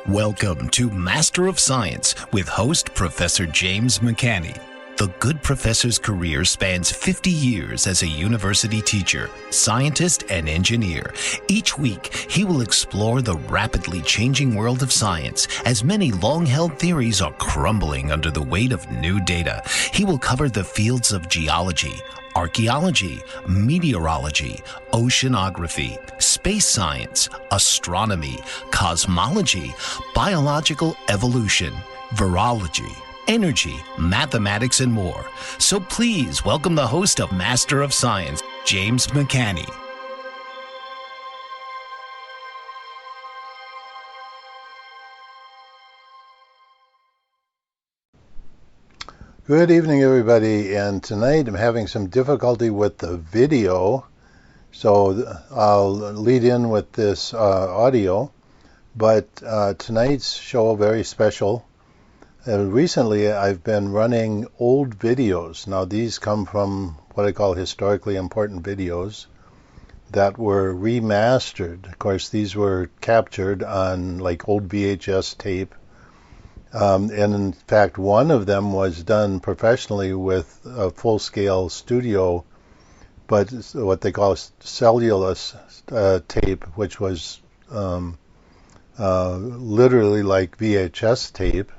Welcome to Master of Science with host Professor James McCanney. The good professor's career spans 50 years as a university teacher, scientist, and engineer. Each week, he will explore the rapidly changing world of science as many long-held theories are crumbling under the weight of new data. He will cover the fields of geology, archaeology, meteorology, oceanography, space science, astronomy, cosmology, biological evolution, virology, energy, mathematics, and more. So please welcome the host of Master of Science, James McCanney. Good evening, everybody, and tonight I'm having some difficulty with the video, so I'll lead in with this audio, but tonight's show very special. Recently I've been running old videos. Now these come from what I call historically important videos that were remastered. Of course, these were captured on like old VHS tape. And in fact, one of them was done professionally with a full-scale studio, but what they call cellulose tape, which was literally like VHS tape,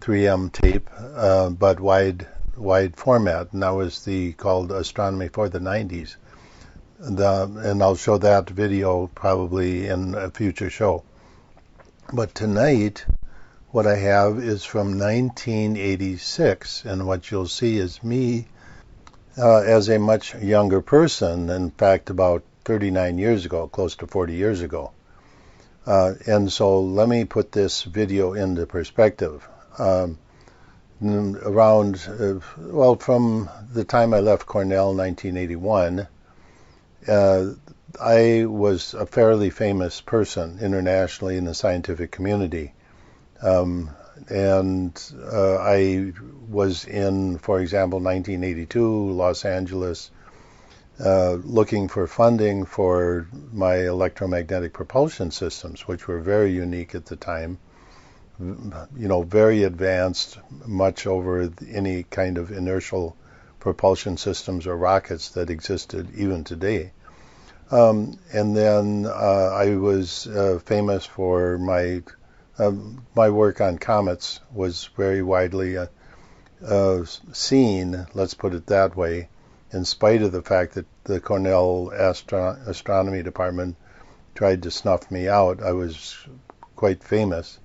3M tape, but wide format, and that was called Astronomy for the 90s. And I'll show that video probably in a future show. But tonight, what I have is from 1986, and what you'll see is me as a much younger person, in fact about 39 years ago, close to 40 years ago. And so let me put this video into perspective. From the time I left Cornell in 1981, I was a fairly famous person internationally in the scientific community. And I was in, for example, 1982, Los Angeles, looking for funding for my electromagnetic propulsion systems, which were very unique at the time, very advanced, much over any kind of inertial propulsion systems or rockets that existed even today. And then I was famous for my work on comets was very widely seen, let's put it that way, in spite of the fact that the Cornell astronomy department tried to snuff me out. I was quite famous.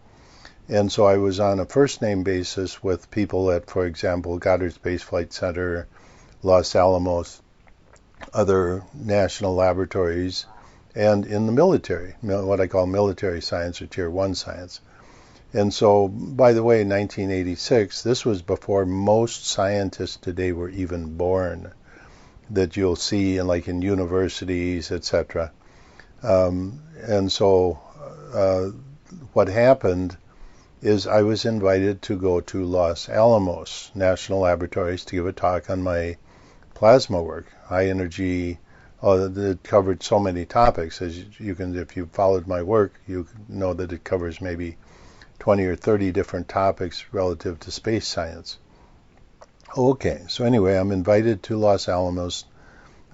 And so I was on a first-name basis with people at, for example, Goddard Space Flight Center, Los Alamos, other national laboratories, and in the military, what I call military science or Tier 1 science. And so, by the way, in 1986, this was before most scientists today were even born, that you'll see in universities, etc. And so what happened is I was invited to go to Los Alamos National Laboratories to give a talk on my plasma work, high energy. It covered so many topics. As you can, if you followed my work, you know that it covers maybe 20 or 30 different topics relative to space science. Okay, so anyway, I'm invited to Los Alamos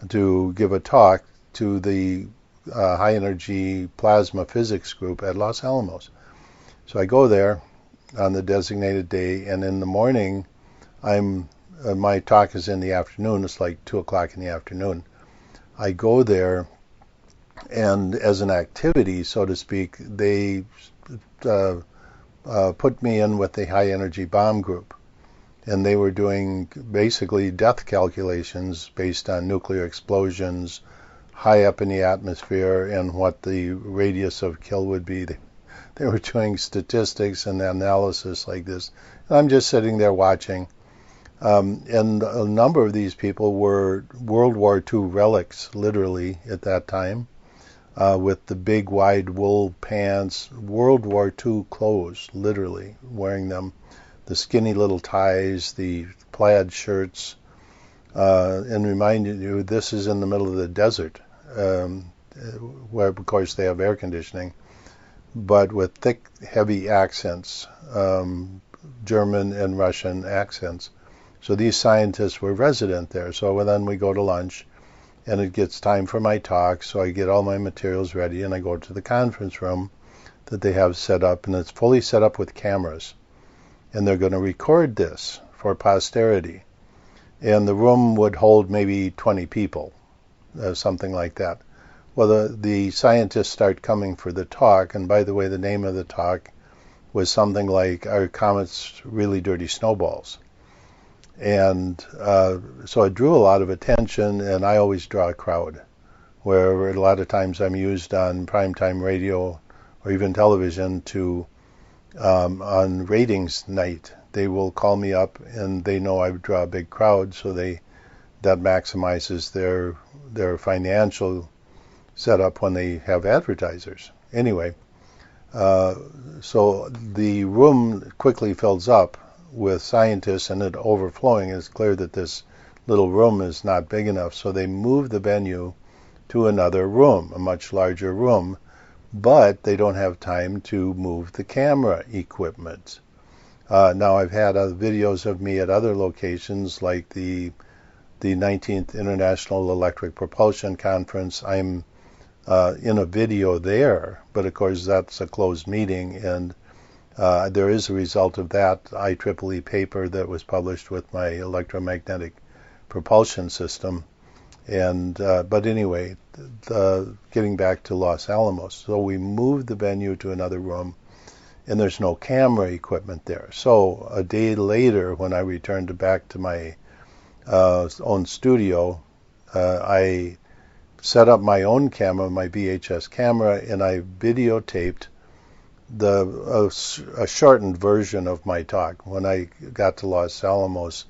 to give a talk to the high energy plasma physics group at Los Alamos. So I go there on the designated day, and in the morning, my talk is in the afternoon. It's like 2 o'clock in the afternoon. I go there, and as an activity, so to speak, they put me in with the high energy bomb group, and they were doing basically death calculations based on nuclear explosions high up in the atmosphere and what the radius of kill would be. They were doing statistics and analysis like this. And I'm just sitting there watching. And a number of these people were World War II relics, literally, at that time, with the big wide wool pants, World War II clothes, literally, wearing them, the skinny little ties, the plaid shirts, and reminding you this is in the middle of the desert, where, of course, they have air conditioning. but with thick, heavy accents, German and Russian accents. So these scientists were resident there. So then we go to lunch, and it gets time for my talk, so I get all my materials ready, and I go to the conference room that they have set up, and it's fully set up with cameras. And they're going to record this for posterity. And the room would hold maybe 20 people, something like that. Well, the scientists start coming for the talk, and by the way, the name of the talk was something like, "Are comets really dirty snowballs?" And so it drew a lot of attention, and I always draw a crowd, where a lot of times I'm used on primetime radio or even television to, on ratings night, they will call me up, and they know I draw a big crowd, so that maximizes their financial setup when they have advertisers. Anyway, so the room quickly fills up with scientists, and it overflowing. It's clear that this little room is not big enough, so they move the venue to another room, a much larger room, but they don't have time to move the camera equipment. Now, I've had videos of me at other locations, like the 19th International Electric Propulsion Conference. I'm in a video there, but of course that's a closed meeting, and there is a result of that IEEE paper that was published with my electromagnetic propulsion system. And but anyway, getting back to Los Alamos, so we moved the venue to another room, and there's no camera equipment there. So a day later, when I returned back to my own studio, I set up my own camera, my VHS camera, and I videotaped a shortened version of my talk. When I got to Los Alamos,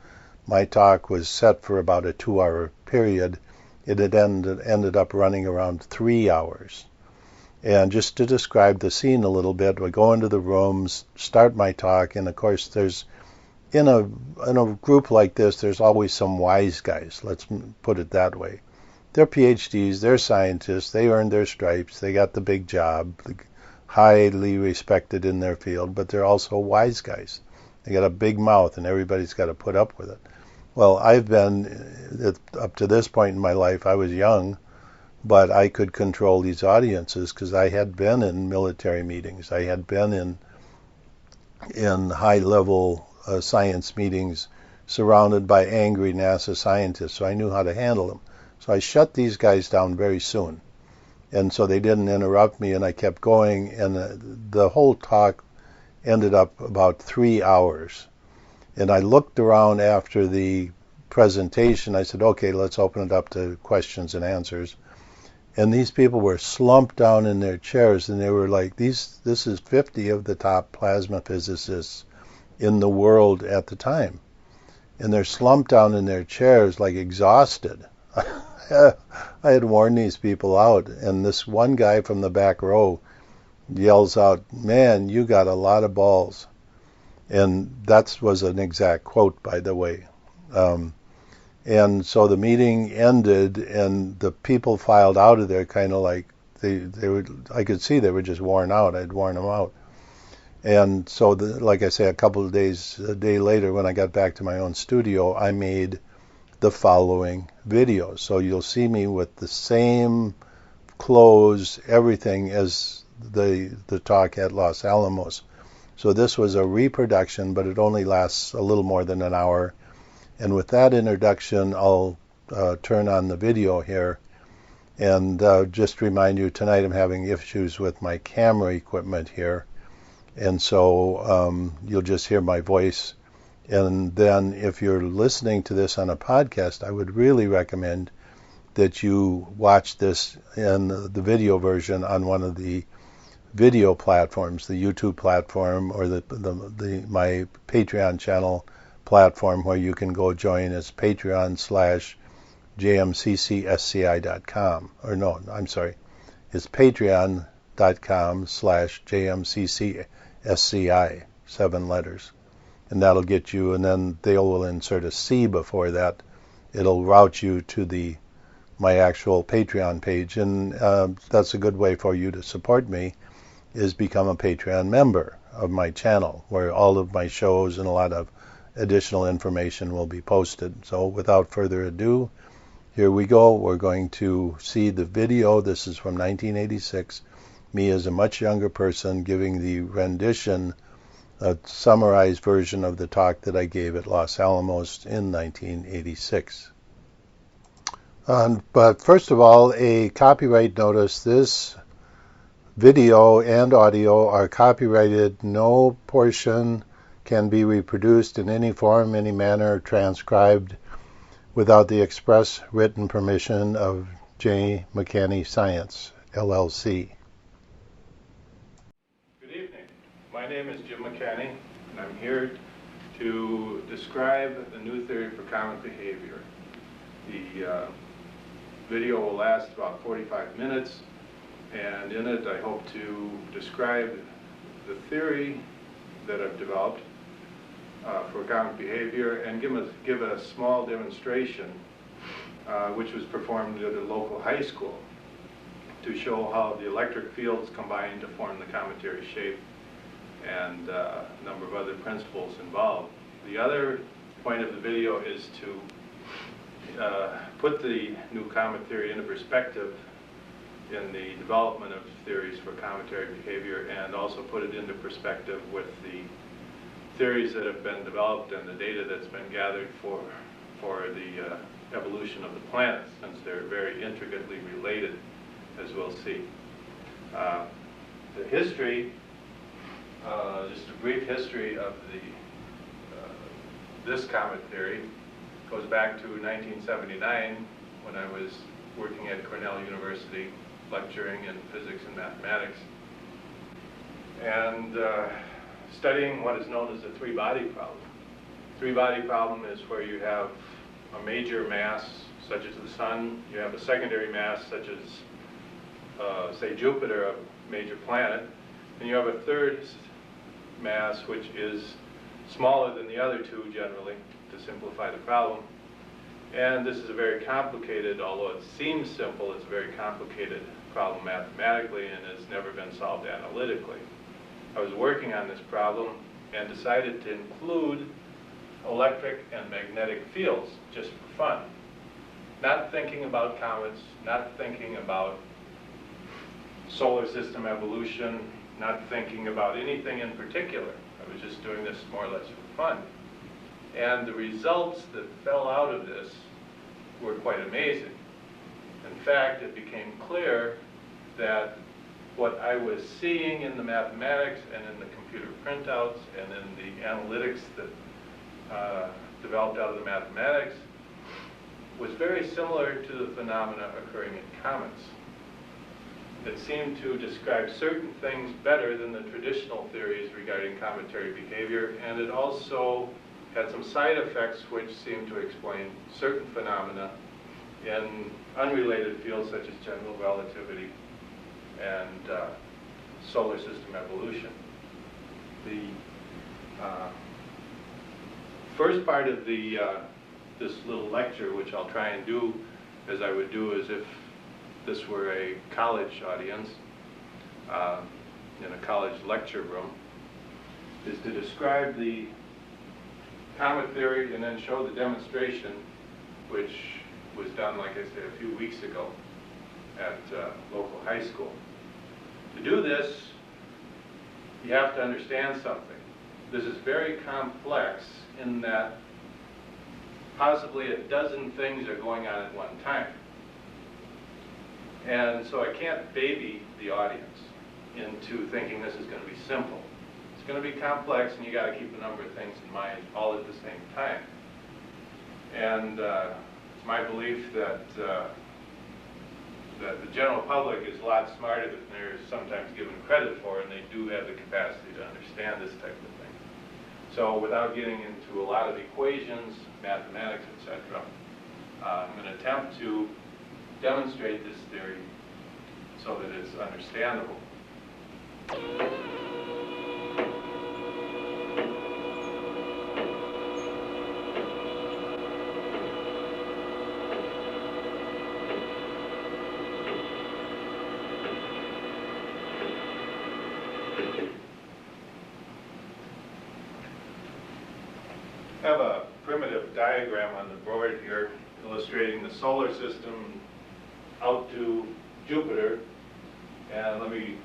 my talk was set for about a 2-hour period. It had ended up running around 3 hours. And just to describe the scene a little bit, we go into the rooms, start my talk, and of course there's, in a group like this, there's always some wise guys, let's put it that way. They're PhDs, they're scientists, they earned their stripes, they got the big job, highly respected in their field, but they're also wise guys. They got a big mouth, and everybody's got to put up with it. Well, I've been, up to this point in my life, I was young, but I could control these audiences because I had been in military meetings. I had been in high-level science meetings surrounded by angry NASA scientists, so I knew how to handle them. So I shut these guys down very soon. And so they didn't interrupt me, and I kept going, and the whole talk ended up about 3 hours. And I looked around after the presentation. I said, okay, let's open it up to questions and answers. And these people were slumped down in their chairs, and they were like, this is 50 of the top plasma physicists in the world at the time. And they're slumped down in their chairs, like exhausted. I had worn these people out, and this one guy from the back row yells out, "Man, you got a lot of balls." And that was an exact quote, by the way. And so the meeting ended, and the people filed out of there kind of like, they were, I could see they were just worn out. I'd worn them out. And so, like I say, a day later, when I got back to my own studio, I made the following videos. So you'll see me with the same clothes, everything as the talk at Los Alamos. So this was a reproduction, but it only lasts a little more than an hour. And with that introduction, I'll turn on the video here. And just remind you, tonight I'm having issues with my camera equipment here. And so you'll just hear my voice. And then if you're listening to this on a podcast, I would really recommend that you watch this in the video version on one of the video platforms, the YouTube platform, or my Patreon channel platform, where you can go join. It's patreon.com/jmccsci.com. Or no, I'm sorry. It's patreon.com/jmccsci, 7 letters. And that'll get you, and then they will insert a C before that. It'll route you to my actual Patreon page, and that's a good way for you to support me. is become a Patreon member of my channel, where all of my shows and a lot of additional information will be posted. So without further ado, here we go. We're going to see the video. This is from 1986. Me as a much younger person giving the rendition, a summarized version of the talk that I gave at Los Alamos in 1986. But first of all, a copyright notice. This video and audio are copyrighted. No portion can be reproduced in any form, any manner, transcribed without the express written permission of J. McCanney Science, LLC. Good evening. My name is Jim McCanney, and I'm here to describe the new theory for comet behavior. The video will last about 45 minutes, and in it I hope to describe the theory that I've developed for comet behavior and give a small demonstration which was performed at a local high school to show how the electric fields combine to form the cometary shape and a number of other principles involved. The other point of the video is to put the new comet theory into perspective in the development of theories for cometary behavior, and also put it into perspective with the theories that have been developed and the data that's been gathered for the evolution of the planets, since they're very intricately related, as we'll see. The history, just a brief history of this comet theory, goes back to 1979 when I was working at Cornell University lecturing in physics and mathematics and studying what is known as the three-body problem. Three-body problem is where you have a major mass such as the Sun, you have a secondary mass such as say Jupiter, a major planet, and you have a third mass which is smaller than the other two generally, to simplify the problem. And this is a very complicated, although it seems simple, it's a very complicated problem mathematically and has never been solved analytically. I was working on this problem and decided to include electric and magnetic fields just for fun. Not thinking about comets, not thinking about solar system evolution, not thinking about anything in particular. I was just doing this more or less for fun. And the results that fell out of this were quite amazing. In fact, it became clear that what I was seeing in the mathematics and in the computer printouts and in the analytics that developed out of the mathematics was very similar to the phenomena occurring in comets. It seemed to describe certain things better than the traditional theories regarding cometary behavior, and it also had some side effects which seemed to explain certain phenomena in unrelated fields such as general relativity and solar system evolution. The first part of this little lecture, which I'll try and do as I would do as if this were a college audience in a college lecture room, is to describe the comet theory and then show the demonstration, which was done, like I said, a few weeks ago at local high school. To do this, you have to understand something. This is very complex in that possibly a dozen things are going on at one time. And so I can't baby the audience into thinking this is going to be simple. It's going to be complex, and you got to keep a number of things in mind all at the same time. And it's my belief that that the general public is a lot smarter than they're sometimes given credit for, and they do have the capacity to understand this type of thing. So without getting into a lot of equations, mathematics, etc., I'm going to attempt to demonstrate this theory so that it's understandable. primitive diagram on the board here illustrating the solar system out to Jupiter. And let me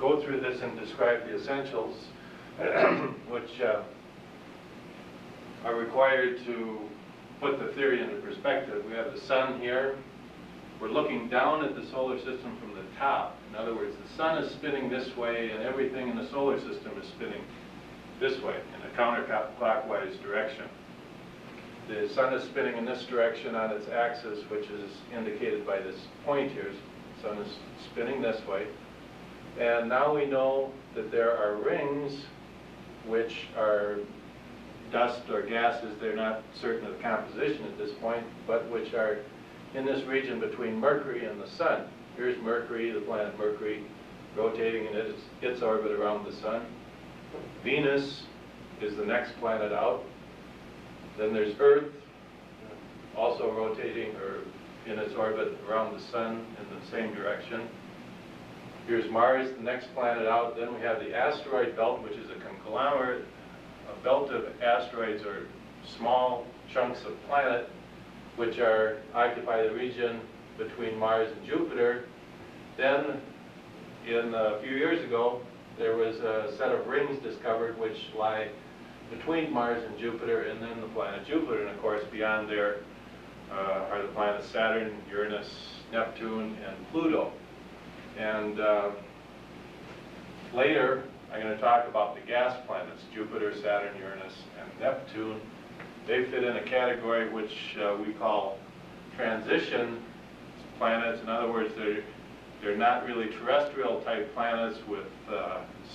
go through this and describe the essentials which are required to put the theory into perspective. We have the sun here. We're looking down at the solar system from the top. In other words, the sun is spinning this way and everything in the solar system is spinning this way in a counterclockwise direction. The sun is spinning in this direction on its axis, which is indicated by this point here. The sun is spinning this way. And now we know that there are rings which are dust or gases. They're not certain of composition at this point, but which are in this region between Mercury and the sun. Here's Mercury, the planet Mercury, rotating in its orbit around the sun. Venus is the next planet out. Then there's Earth, also rotating or in its orbit around the sun in the same direction. Here's Mars, the next planet out. Then we have the asteroid belt, which is a conglomerate, a belt of asteroids or small chunks of planet which occupy the region between Mars and Jupiter. Then, a few years ago, there was a set of rings discovered which lie between Mars and Jupiter, and then the planet Jupiter. And of course, beyond there are the planets Saturn, Uranus, Neptune, and Pluto. And later, I'm going to talk about the gas planets, Jupiter, Saturn, Uranus, and Neptune. They fit in a category which we call transition planets. In other words, they're not really terrestrial type planets with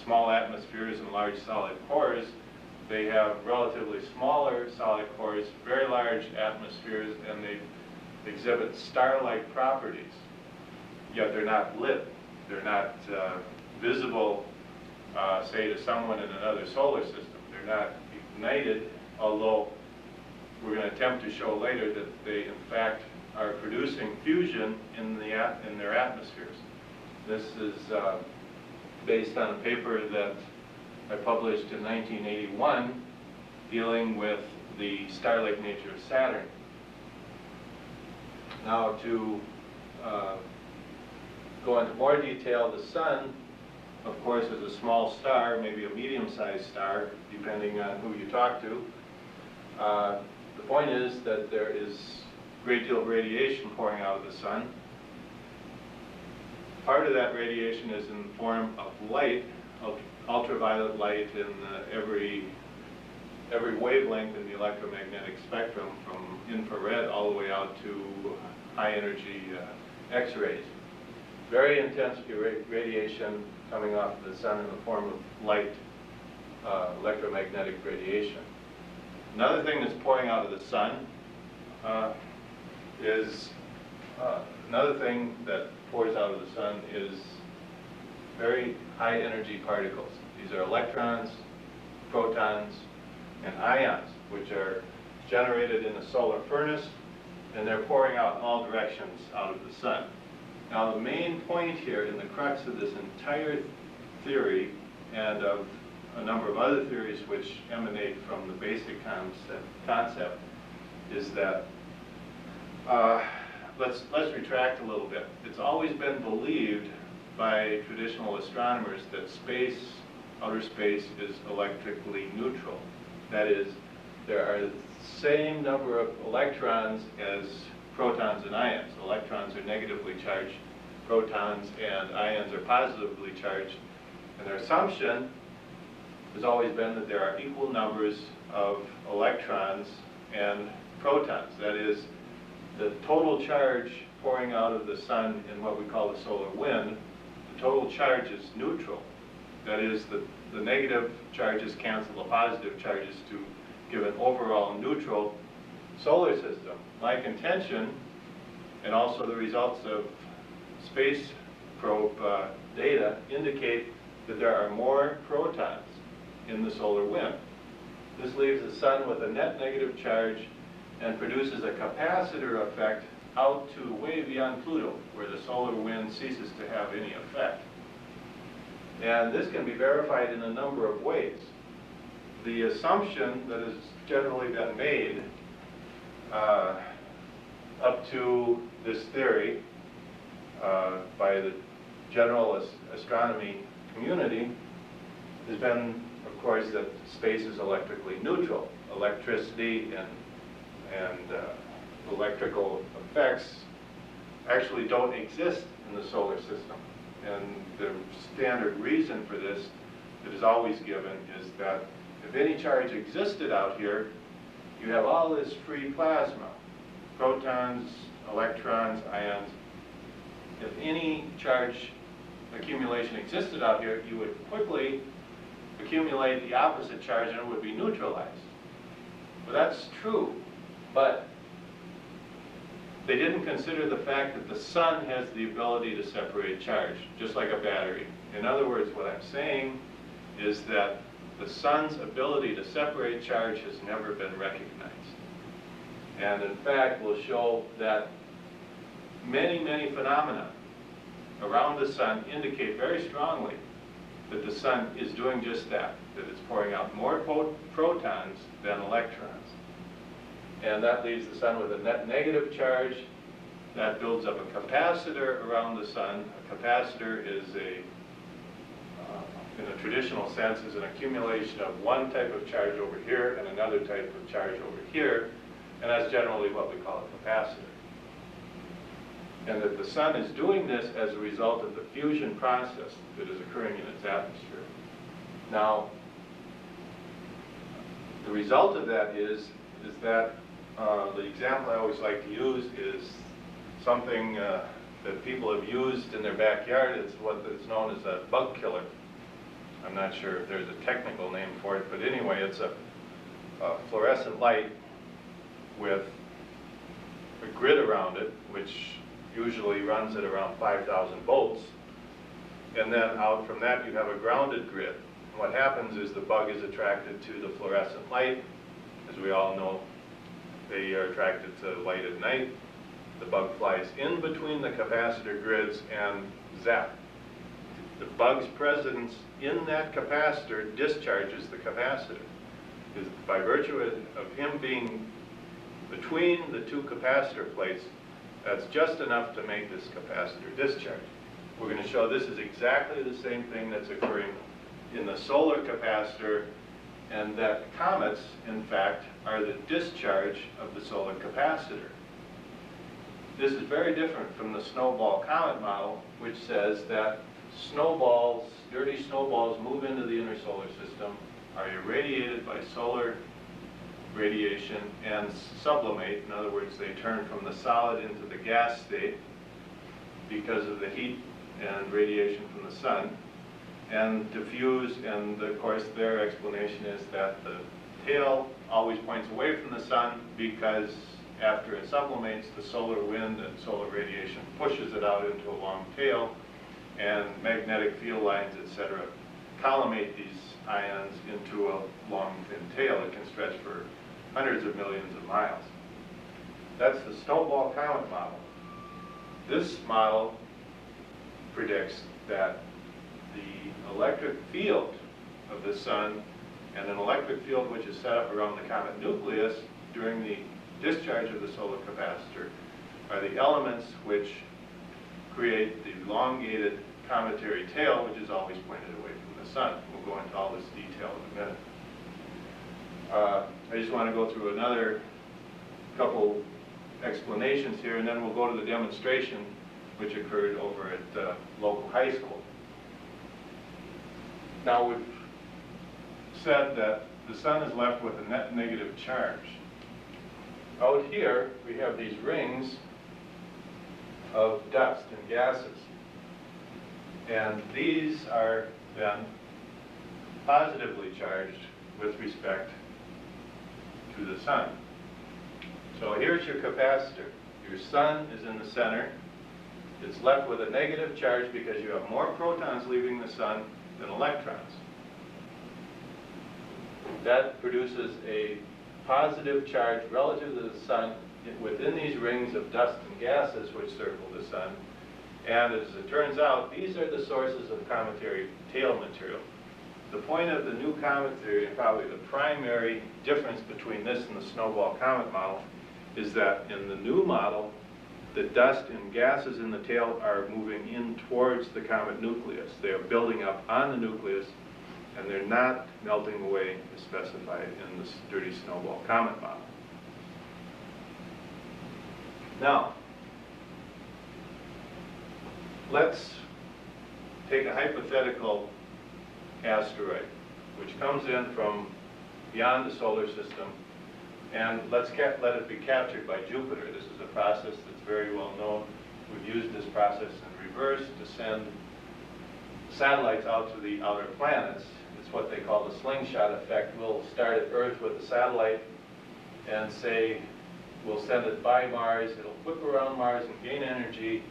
small atmospheres and large solid cores. They have relatively smaller solid cores, very large atmospheres, and they exhibit star-like properties. Yet they're not lit. They're not visible, say, to someone in another solar system. They're not ignited, although we're going to attempt to show later that they, in fact, are producing fusion in their atmospheres. This is based on a paper that I published in 1981 dealing with the star-like nature of Saturn. Now, to go into more detail, the sun, of course, is a small star, maybe a medium-sized star, depending on who you talk to. The point is that there is a great deal of radiation pouring out of the sun. Part of that radiation is in the form of light, ultraviolet light in every wavelength in the electromagnetic spectrum, from infrared all the way out to high-energy X-rays. Very intense radiation coming off of the sun in the form of light, electromagnetic radiation. Another thing that's pouring out of the sun is very high energy particles. These are electrons, protons, and ions, which are generated in a solar furnace, and they're pouring out in all directions out of the sun. Now, the main point here, in the crux of this entire theory, and of a number of other theories which emanate from the basic concept, is that, let's retract a little bit. It's always been believed by traditional astronomers that outer space is electrically neutral. That is, there are the same number of electrons as protons and ions. Electrons are negatively charged, protons and ions are positively charged. And their assumption has always been that there are equal numbers of electrons and protons. That is, the total charge pouring out of the sun in what we call the solar wind, the total charge is neutral. That is, the negative charges cancel the positive charges to give an overall neutral solar system. My contention, and also the results of space probe data, indicate that there are more protons in the solar wind. This leaves the sun with a net negative charge and produces a capacitor effect out to way beyond Pluto, where the solar wind ceases to have any effect. And this can be verified in a number of ways. the assumption that has generally been made up to this theory by the general astronomy community has been, of course, that space is electrically neutral. Electricity and electrical effects actually don't exist in the solar system. And the standard reason for this that is always given is that if any charge existed out here, you have all this free plasma, protons, electrons, ions. If any charge accumulation existed out here, you would quickly accumulate the opposite charge and it would be neutralized. Well, that's true, but they didn't consider the fact that the sun has the ability to separate charge, just like a battery. In other words, what I'm saying is that the sun's ability to separate charge has never been recognized. And in fact, we'll show that many, many phenomena around the sun indicate very strongly that the sun is doing just that it's pouring out more protons than electrons. And that leaves the sun with a net negative charge. That builds up a capacitor around the sun. A capacitor is in a traditional sense, is an accumulation of one type of charge over here and another type of charge over here. And that's generally what we call a capacitor. And that the sun is doing this as a result of the fusion process that is occurring in its atmosphere. Now, the result of that is that the example I always like to use is something that people have used in their backyard. It's what is known as a bug killer. I'm not sure if there's a technical name for it, but anyway, it's a fluorescent light with a grid around it, which usually runs at around 5,000 volts. And then out from that, you have a grounded grid. And what happens is the bug is attracted to the fluorescent light. As we all know, they are attracted to light at night. The bug flies in between the capacitor grids and zap. The bug's presence in that capacitor discharges the capacitor. Because by virtue of him being between the two capacitor plates, that's just enough to make this capacitor discharge. We're going to show this is exactly the same thing that's occurring in the solar capacitor, and that comets, in fact, are the discharge of the solar capacitor. This is very different from the snowball comet model, which says that snowballs, dirty snowballs, move into the inner solar system, are irradiated by solar radiation and sublimate. In other words, they turn from the solid into the gas state because of the heat and radiation from the sun, and diffuse. And of course their explanation is that the tail always points away from the sun because after it sublimates, the solar wind and solar radiation pushes it out into a long tail, and magnetic field lines, etc., collimate these ions into a long thin tail that can stretch for hundreds of millions of miles. That's the snowball comet model. This model predicts that the electric field of the sun and an electric field which is set up around the comet nucleus during the discharge of the solar capacitor are the elements which create the elongated cometary tail, which is always pointed away from the sun. We'll go into all this detail in a minute. I just want to go through another couple explanations here, and then we'll go to the demonstration which occurred over at the local high school. Now, we've said that the sun is left with a net negative charge. Out here, we have these rings of dust and gases. And these are then positively charged with respect to the sun. So here's your capacitor. Your sun is in the center. It's left with a negative charge because you have more protons leaving the sun than electrons. That produces a positive charge relative to the sun within these rings of dust and gases which circle the sun. And as it turns out, these are the sources of cometary tail material. the point of the new comet theory, and probably the primary difference between this and the snowball comet model, is that in the new model, the dust and gases in the tail are moving in towards the comet nucleus. They are building up on the nucleus, and they're not melting away as specified in the dirty snowball comet model. Now, let's take a hypothetical asteroid which comes in from beyond the solar system, and let it be captured by Jupiter. This is a process that's very well known. We've used this process in reverse to send satellites out to the outer planets. It's what they call the slingshot effect. We'll start at Earth with a satellite and say we'll send it by Mars. It'll whip around Mars and gain energy,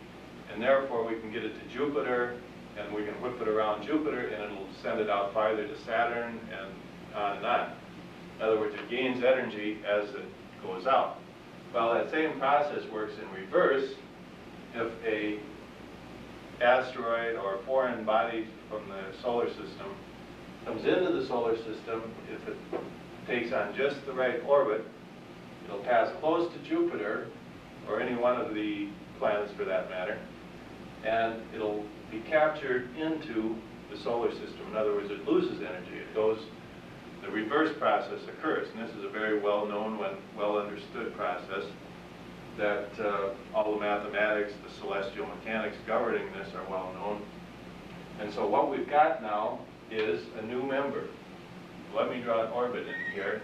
and therefore we can get it to Jupiter, and we can whip it around Jupiter, and it'll send it out farther to Saturn, and on and on. In other words, it gains energy as it goes out. Well, that same process works in reverse. If a asteroid or a foreign body from the solar system comes into the solar system, if it takes on just the right orbit, it'll pass close to Jupiter, or any one of the planets for that matter, and it'll be captured into the solar system. In other words, it loses energy. It goes, the reverse process occurs, and this is a very well-known, well-understood process that all the mathematics, the celestial mechanics governing this are well-known. And so what we've got now is a new member. Let me draw an orbit in here.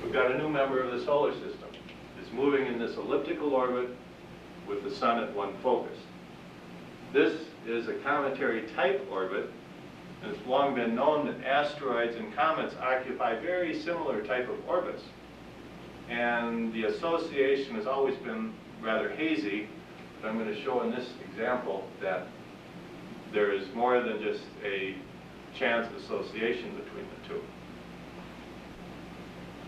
We've got a new member of the solar system. It's moving in this elliptical orbit with the sun at one focus. This is a cometary type orbit, and it's long been known that asteroids and comets occupy very similar type of orbits. And the association has always been rather hazy, but I'm going to show in this example that there is more than just a chance association between the two.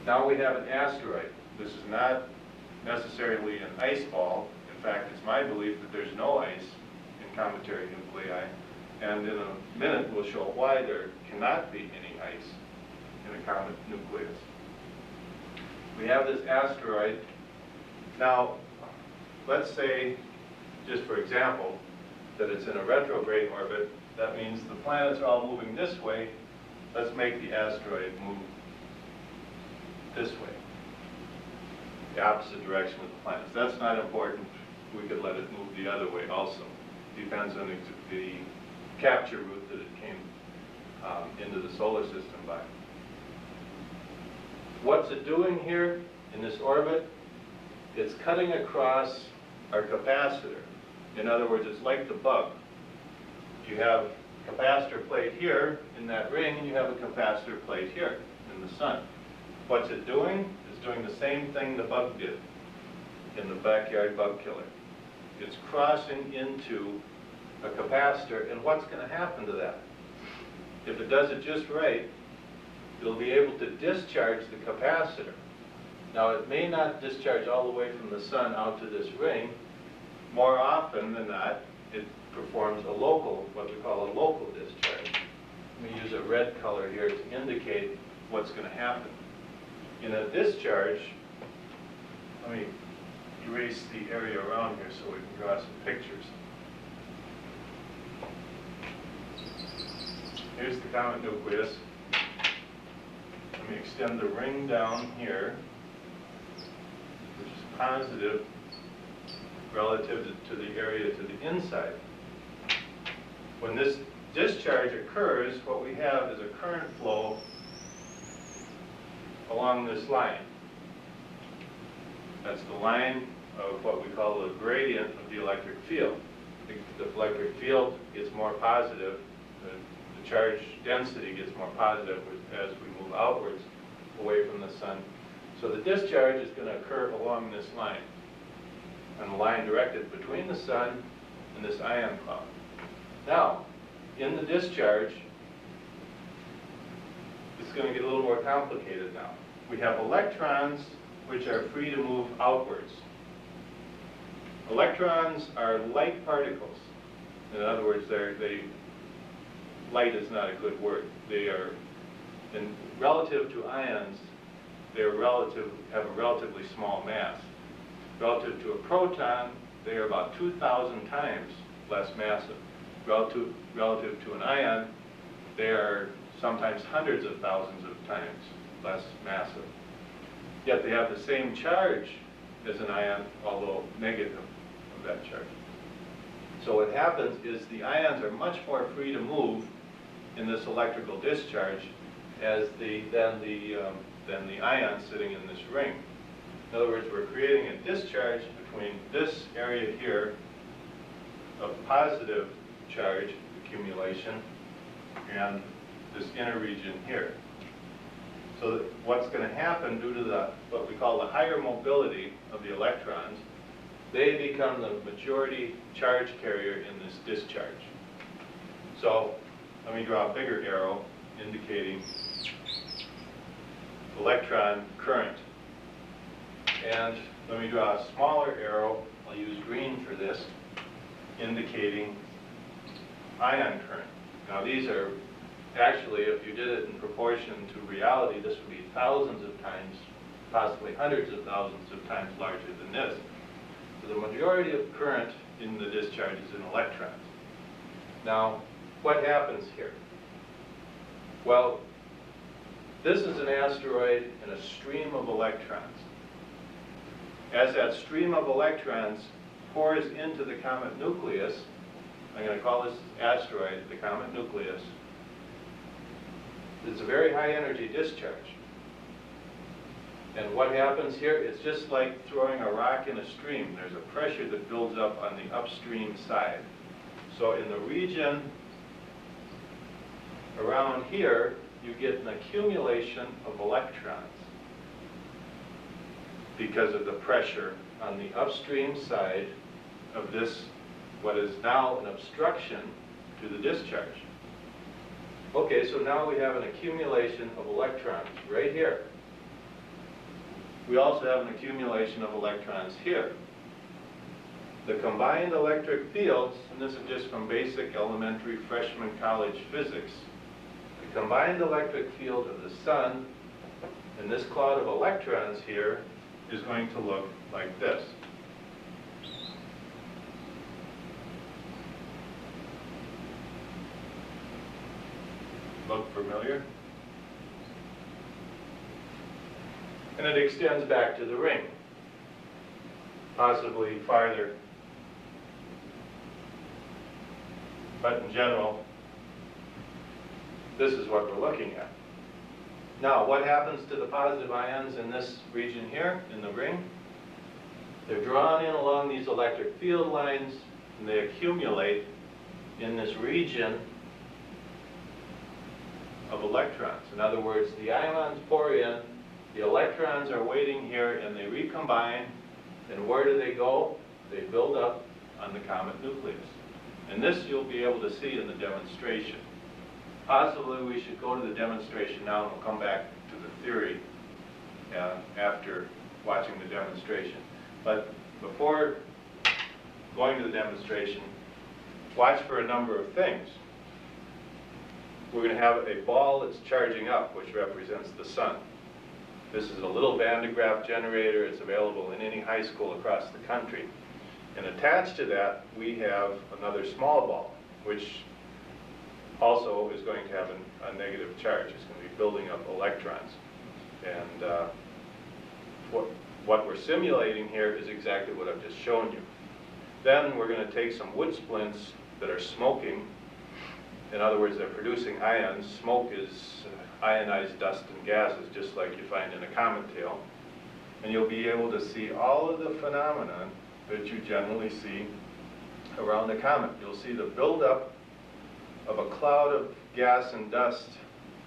Now we have an asteroid. This is not necessarily an ice ball. In fact, it's my belief that there's no ice in cometary nuclei. And in a minute, we'll show why there cannot be any ice in a comet nucleus. We have this asteroid. Now, let's say, just for example, that it's in a retrograde orbit. That means the planets are all moving this way. Let's make the asteroid move this way, the opposite direction of the planets. That's not important. We could let it move the other way also. Depends on the capture route that it came into the solar system by. What's it doing here in this orbit? It's cutting across our capacitor. In other words, it's like the bug. You have a capacitor plate here in that ring, and you have a capacitor plate here in the sun. What's it doing? It's doing the same thing the bug did in the backyard bug killer. It's crossing into a capacitor, and what's going to happen to that? If it does it just right, it'll be able to discharge the capacitor. Now, it may not discharge all the way from the sun out to this ring. More often than not, it performs a local, what we call a local discharge. Let me use a red color here to indicate what's going to happen. In a discharge, let me erase the area around here so we can draw some pictures. Here's the comet nucleus. Let me extend the ring down here, which is positive relative to the area to the inside. When this discharge occurs, what we have is a current flow along this line. That's the line of what we call the gradient of the electric field. The electric field gets more positive, the charge density gets more positive as we move outwards away from the sun. So the discharge is going to occur along this line, and the line directed between the sun and this ion cloud. Now, in the discharge, it's going to get a little more complicated now. We have electrons which are free to move outwards. Electrons are light particles. In other words, light is not a good word. They are, relative to ions, they have a relatively small mass. Relative to a proton, they are about 2,000 times less massive. Relative to an ion, they are sometimes hundreds of thousands of times less massive. Yet they have the same charge as an ion, although negative of that charge. So what happens is the ions are much more free to move in this electrical discharge than the ions sitting in this ring. In other words, we're creating a discharge between this area here of positive charge accumulation and this inner region here. So that what's going to happen due to what we call the higher mobility of the electrons, they become the majority charge carrier in this discharge. So let me draw a bigger arrow indicating electron current. And let me draw a smaller arrow, I'll use green for this, indicating ion current. Now these are actually, if you did it in proportion to reality, this would be thousands of times, possibly hundreds of thousands of times larger than this. So the majority of current in the discharge is in electrons. Now, what happens here? Well, this is an asteroid and a stream of electrons. As that stream of electrons pours into the comet nucleus, I'm going to call this asteroid the comet nucleus, it's a very high energy discharge. And what happens here, it's just like throwing a rock in a stream. There's a pressure that builds up on the upstream side. So in the region around here, you get an accumulation of electrons because of the pressure on the upstream side of this, what is now an obstruction to the discharge. Okay, so now we have an accumulation of electrons right here. We also have an accumulation of electrons here. The combined electric fields, and this is just from basic elementary freshman college physics, the combined electric field of the sun and this cloud of electrons here is going to look like this. Look familiar? And it extends back to the ring, possibly farther. But in general, this is what we're looking at. Now, what happens to the positive ions in this region here, in the ring? They're drawn in along these electric field lines, and they accumulate in this region of electrons. In other words, the ions pour in, the electrons are waiting here, and they recombine, and where do they go? They build up on the comet nucleus. And this you'll be able to see in the demonstration. Possibly we should go to the demonstration now, and we'll come back to the theory after watching the demonstration. But before going to the demonstration, watch for a number of things. We're going to have a ball that's charging up, which represents the sun. This is a little Van de Graaff generator. It's available in any high school across the country. And attached to that, we have another small ball, which also is going to have a negative charge. It's going to be building up electrons. And what we're simulating here is exactly what I've just shown you. Then we're going to take some wood splints that are smoking. In other words, they're producing ions. Smoke is ionized dust and gases, just like you find in a comet tail. And you'll be able to see all of the phenomena that you generally see around a comet. You'll see the buildup of a cloud of gas and dust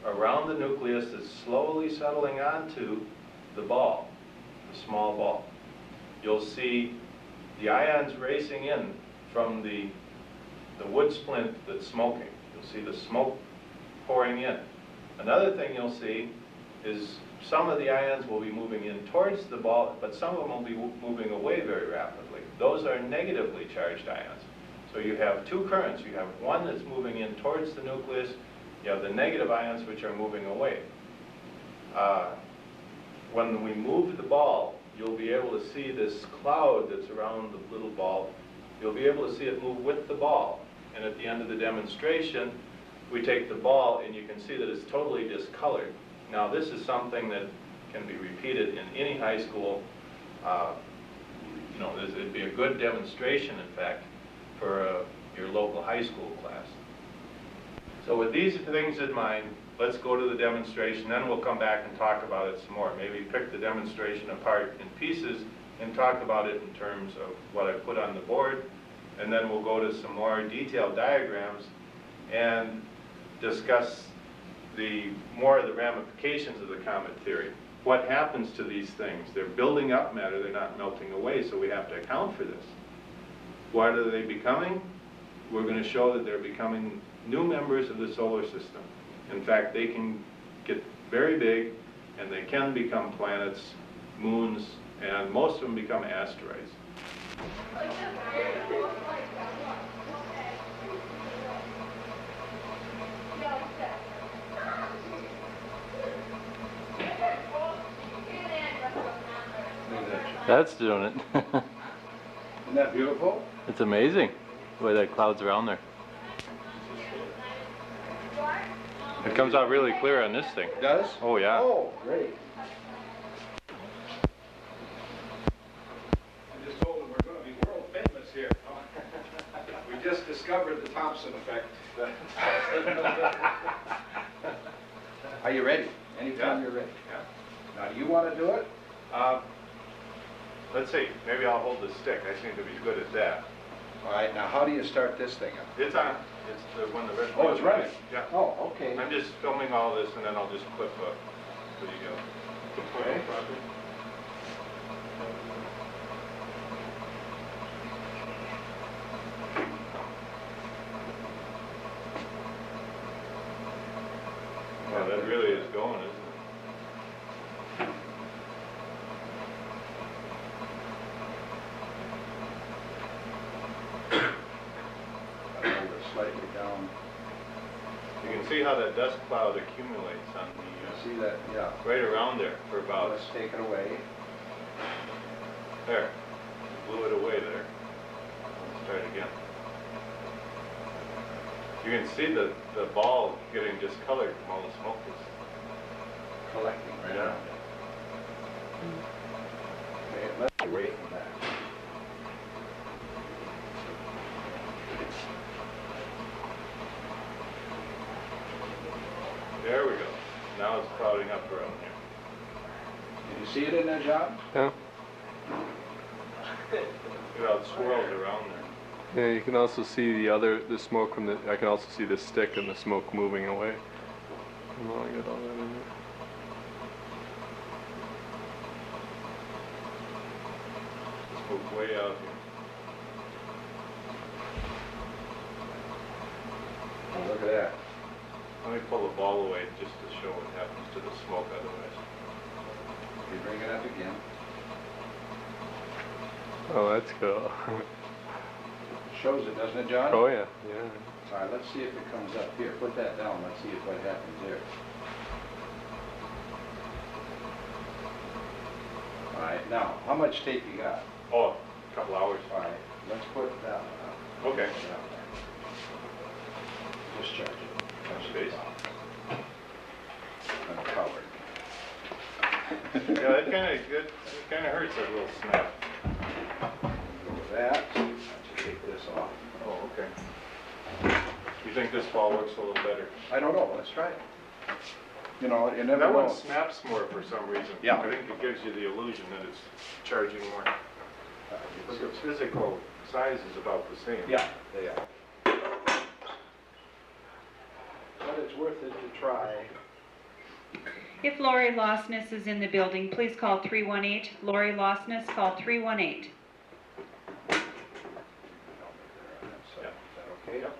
around the nucleus that's slowly settling onto the ball, the small ball. You'll see the ions racing in from the wood splint that's smoking. You'll see the smoke pouring in. Another thing you'll see is some of the ions will be moving in towards the ball, but some of them will be moving away very rapidly. Those are negatively charged ions. So you have two currents. You have one that's moving in towards the nucleus. You have the negative ions which are moving away. When we move the ball, you'll be able to see this cloud that's around the little ball. You'll be able to see it move with the ball. And at the end of the demonstration, we take the ball and you can see that it's totally discolored. Now this is something that can be repeated in any high school. You know, it'd be a good demonstration, in fact, for your local high school class. So with these things in mind, let's go to the demonstration, then we'll come back and talk about it some more. Maybe pick the demonstration apart in pieces and talk about it in terms of what I put on the board, and then we'll go to some more detailed diagrams and discuss more of the ramifications of the comet theory. What happens to these things? They're building up matter, they're not melting away, so we have to account for this. What are they becoming? We're going to show that they're becoming new members of the solar system. In fact, they can get very big, and they can become planets, moons, and most of them become asteroids. That's doing it. Isn't that beautiful? It's amazing the way that cloud's around there. It comes out really clear on this thing. It does? Oh yeah. Oh, great. I just told them we're going to be world famous here. We just discovered the Thompson effect. Are you ready? Anytime you're ready. Yeah. Now, do you want to do it? Let's see, maybe I'll hold the stick. I seem to be good at that. All right, now how do you start this thing up? It's on. It's the one that red. Oh, it's running? Yeah. Oh, okay. I'm just filming all this, and then I'll just clip the Okay. project. Well, that really is going, isn't it? Slightly down. You can see how that dust cloud accumulates on the, See that? Yeah. right around there for about, Let's take it away. there. Blew it away there. Let's try it again. You can see the ball getting discolored from all the smoke that's Collecting right Yeah. around it. Okay, let's away from that. There we go. Now it's clouding up around here. Can you see it in there, John? Yeah. Look at how it swirls around there. Yeah, you can also see the smoke from the, I can also see the stick and the smoke moving away. Oh, I got all that in there. Smoke way out here. Oh, look at that. Let me pull the ball away just to show what happens to the smoke otherwise. You bring it up again. Oh, that's cool. Shows it, doesn't it, John? Oh yeah, yeah. All right, let's see if it comes up here. Put that down. Let's see what happens there. All right, now, how much tape you got? Oh, a couple hours. All right, let's put that one up. Okay. Discharge it. Touch base. Uncovered. Yeah, that kind of hurts, that little snap. Go with that. Let's take this off. Oh, okay. You think this ball works a little better? I don't know. Let's try it. You know, you never That know. one snaps more for some reason. Yeah. I think it gives you the illusion that it's charging more. But the physical size is about the same. Yeah, they are. But it's worth it to try. If Lori Lostness is in the building, please call 318. Lori Lostness, call 318. Is that okay? Yep.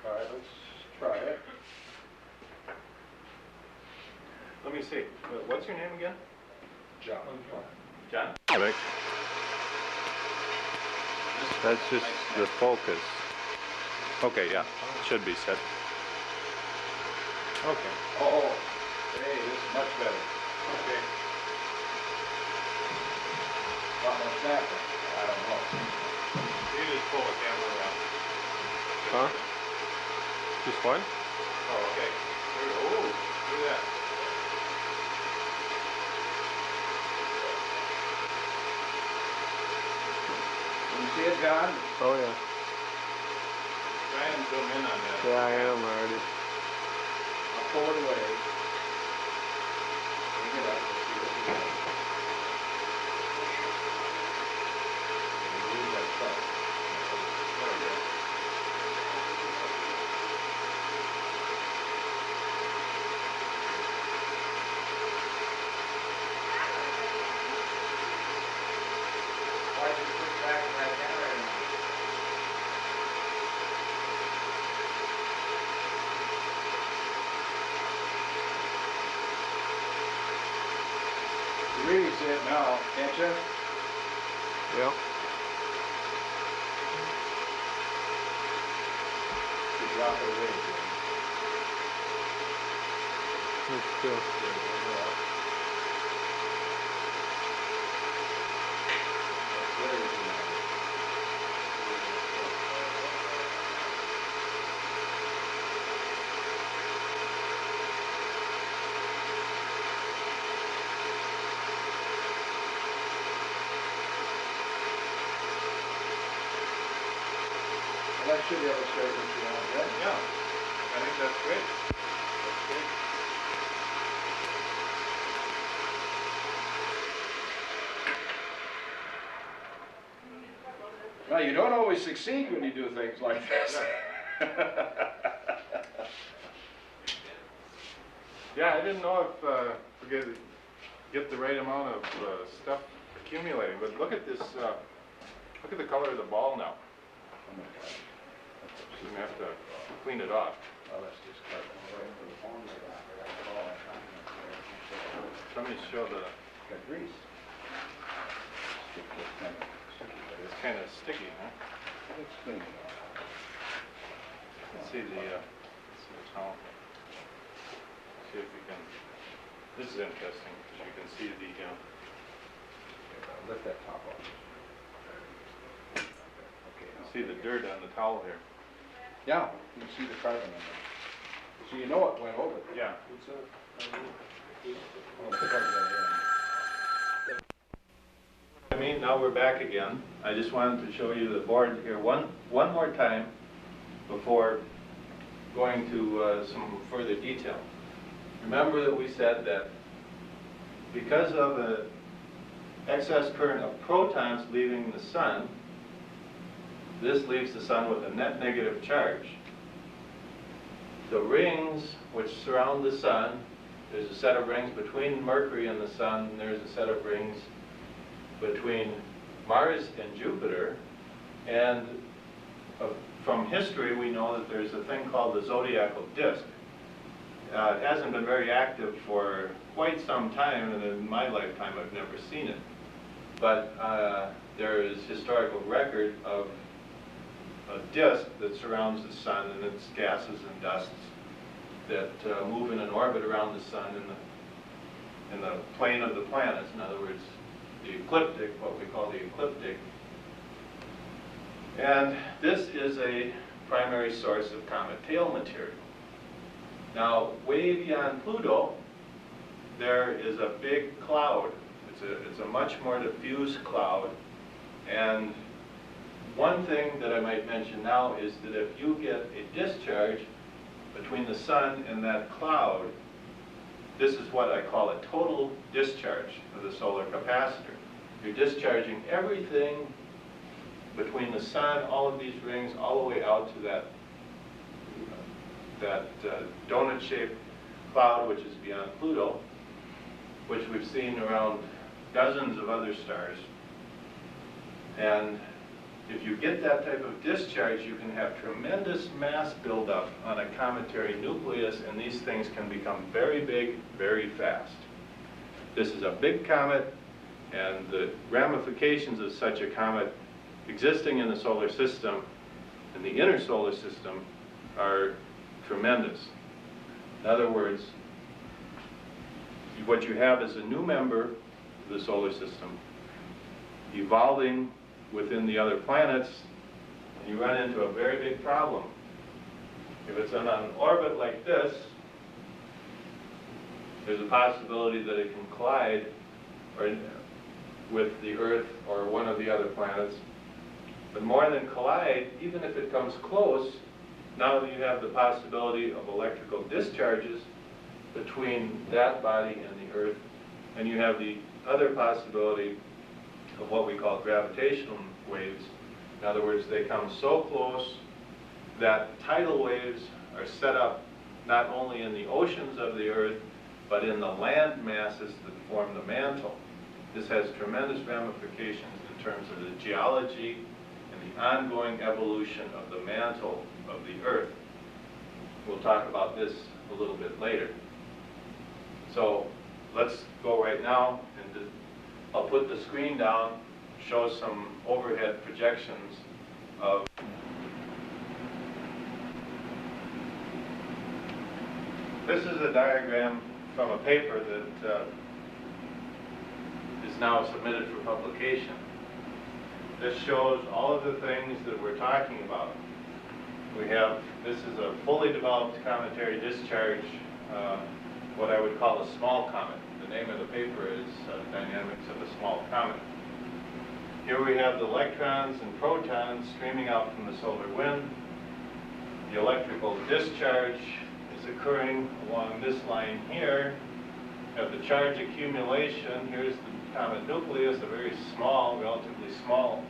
All right, let's try it. Let me me see. What's your name again? John. John? Right. That's just the focus. Okay, yeah, should be set. Okay. Oh, hey, this is much better. Okay. Not much snapping. I don't know. You just pull the camera around. Huh? Just one? Oh, okay. Oh, look at that. Can you see it, John? Oh yeah. Try and zoom in on that. Yeah, I am already. I'll pull it away. Bring it up. Let's see what we got. Move that stuff. There we go. Why'd you put back in that camera? You really see it now, can't you? Yeah. You drop it away. Let's go. Well, that should illustrate what you want, right? Yeah. I think that's great. That's great. Well, you don't always succeed when you do things like this. Yeah, I didn't know if we could get the right amount of stuff accumulating, but look at this, look at the color of the ball now. You're gonna have to clean it off. Well, let's just cut it. Let me show the, Got grease. it's kind of sticky, huh? Let's clean it off. Let's see the towel. See if you can, this is interesting, because you can see the, Lift that top off. Okay. see the dirt on the towel here. Yeah, you can see the carbon on there. So you know it went over there. Yeah. I'll plug that I mean, now we're back again. I just wanted to show you the board here one more time before going to some further detail. Remember that we said that because of the excess current of protons leaving the sun, this leaves the sun with a net negative charge. The rings which surround the sun, there's a set of rings between Mercury and the sun, and there's a set of rings between Mars and Jupiter. And from history, we know that there's a thing called the zodiacal disk. It hasn't been very active for quite some time, and in my lifetime I've never seen it. But there is historical record of a disk that surrounds the sun, and its gases and dusts that move in an orbit around the sun in the plane of the planets. In other words, the ecliptic, what we call the ecliptic. And this is a primary source of comet tail material. Now, way beyond Pluto, there is a big cloud. It's a much more diffuse cloud. And one thing that I might mention now is that if you get a discharge between the sun and that cloud, this is what I call a total discharge of the solar capacitor. You're discharging everything between the sun, all of these rings, all the way out to that donut-shaped cloud, which is beyond Pluto, which we've seen around dozens of other stars. And If you get that type of discharge, you can have tremendous mass buildup on a cometary nucleus, and these things can become very big, very fast. This is a big comet, and the ramifications of such a comet existing in the solar system, in the inner solar system, are tremendous. In other words, what you have is a new member of the solar system evolving within the other planets, and you run into a very big problem. If it's on an orbit like this, there's a possibility that it can collide with the Earth or one of the other planets. But more than collide, even if it comes close, now you have the possibility of electrical discharges between that body and the Earth, and you have the other possibility of what we call gravitational waves. In other words, they come so close that tidal waves are set up not only in the oceans of the Earth, but in the land masses that form the mantle. This has tremendous ramifications in terms of the geology and the ongoing evolution of the mantle of the Earth. We'll talk about this a little bit later. So let's go right now, and I'll put the screen down, show some overhead projections of this is a diagram from a paper that is now submitted for publication. This shows all of the things that we're talking about. This is a fully developed cometary discharge, what I would call a small comet. The name of the paper is Dynamics of a Small Comet. Here we have the electrons and protons streaming out from the solar wind. The electrical discharge is occurring along this line here. We have the charge accumulation. Here's the comet nucleus, a very small, relatively small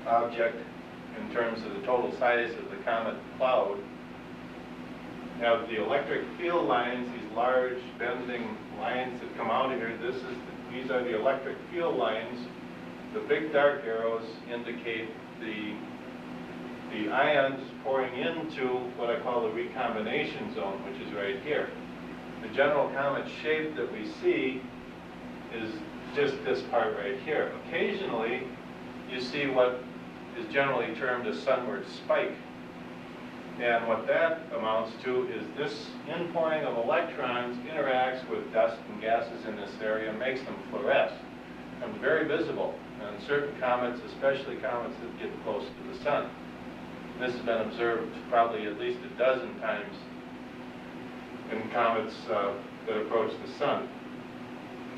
object in terms of the total size of the comet cloud. We have the electric field lines, these large bending lines that come out of here. These are the electric field lines. The big dark arrows indicate the ions pouring into what I call the recombination zone, which is right here. The general comet shape that we see is just this part right here. Occasionally, you see what is generally termed a sunward spike. And what that amounts to is this inpouring of electrons interacts with dust and gases in this area and makes them fluoresce. And very visible on certain comets, especially comets that get close to the sun. This has been observed probably at least a dozen times in comets that approach the sun.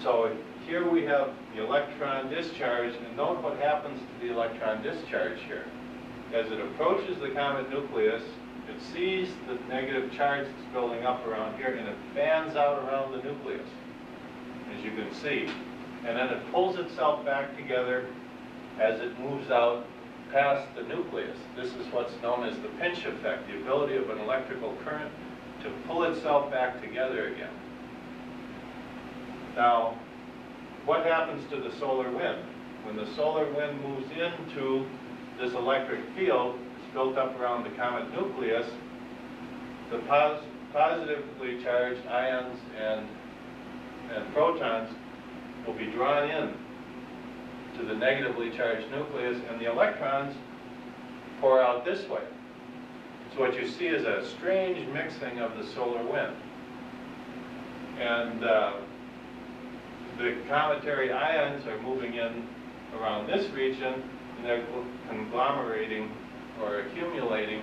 So here we have the electron discharge, and note what happens to the electron discharge here. As it approaches the comet nucleus, it sees the negative charge that's building up around here, and it fans out around the nucleus, as you can see. And then it pulls itself back together as it moves out past the nucleus. This is what's known as the pinch effect, the ability of an electrical current to pull itself back together again. Now, what happens to the solar wind? When the solar wind moves into this electric field that's built up around the comet nucleus, the positively charged ions and protons will be drawn in to the negatively charged nucleus, and the electrons pour out this way. So what you see is a strange mixing of the solar wind. And the cometary ions are moving in around this region, and they're conglomerating or accumulating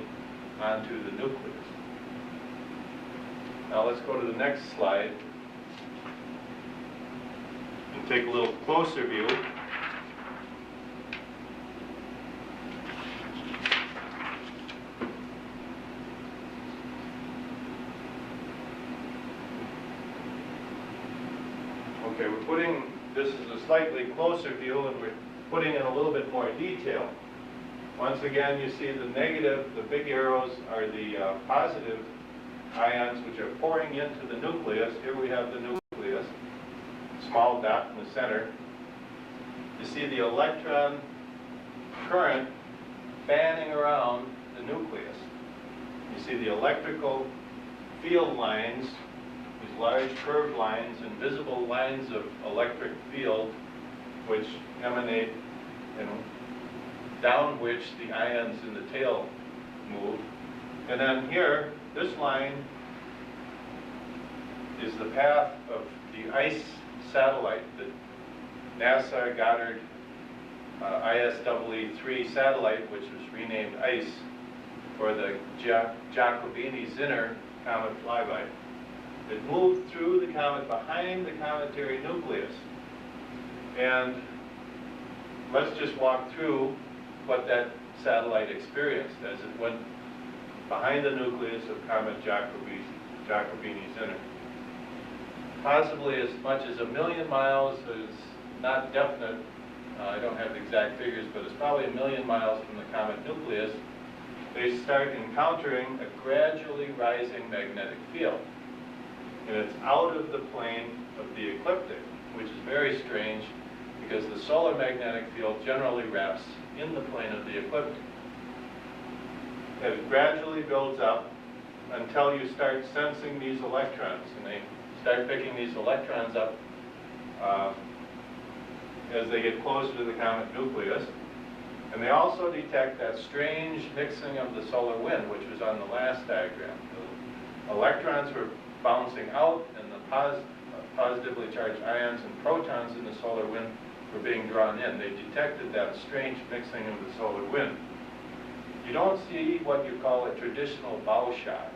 onto the nucleus. Now let's go to the next slide and take a little closer view. Okay, this is a slightly closer view, and we're putting in a little bit more detail. Once again, you see the negative, the big arrows are the positive ions which are pouring into the nucleus. Here we have the nucleus, small dot in the center. You see the electron current fanning around the nucleus. You see the electrical field lines, these large curved lines, invisible lines of electric field which emanate and down which the ions in the tail move. And then here, this line is the path of the ICE satellite, the NASA Goddard ISEE-3 satellite, which was renamed ICE for the Giacobini-Zinner comet flyby. It moved through the comet behind the cometary nucleus. And let's just walk through what that satellite experienced as it went behind the nucleus of comet Giacobini-Zinner. Possibly as much as 1 million miles is not definite. I don't have the exact figures, but it's probably 1 million miles from the comet nucleus. They start encountering a gradually rising magnetic field. And it's out of the plane of the ecliptic, which is very strange because the solar magnetic field generally wraps in the plane of the ecliptic. And it gradually builds up until you start sensing these electrons, and they start picking these electrons up as they get closer to the comet nucleus. And they also detect that strange mixing of the solar wind, which was on the last diagram. The electrons were bouncing out, and the positively charged ions and protons in the solar wind were being drawn in. They detected that strange mixing of the solar wind. You don't see what you call a traditional bow shot.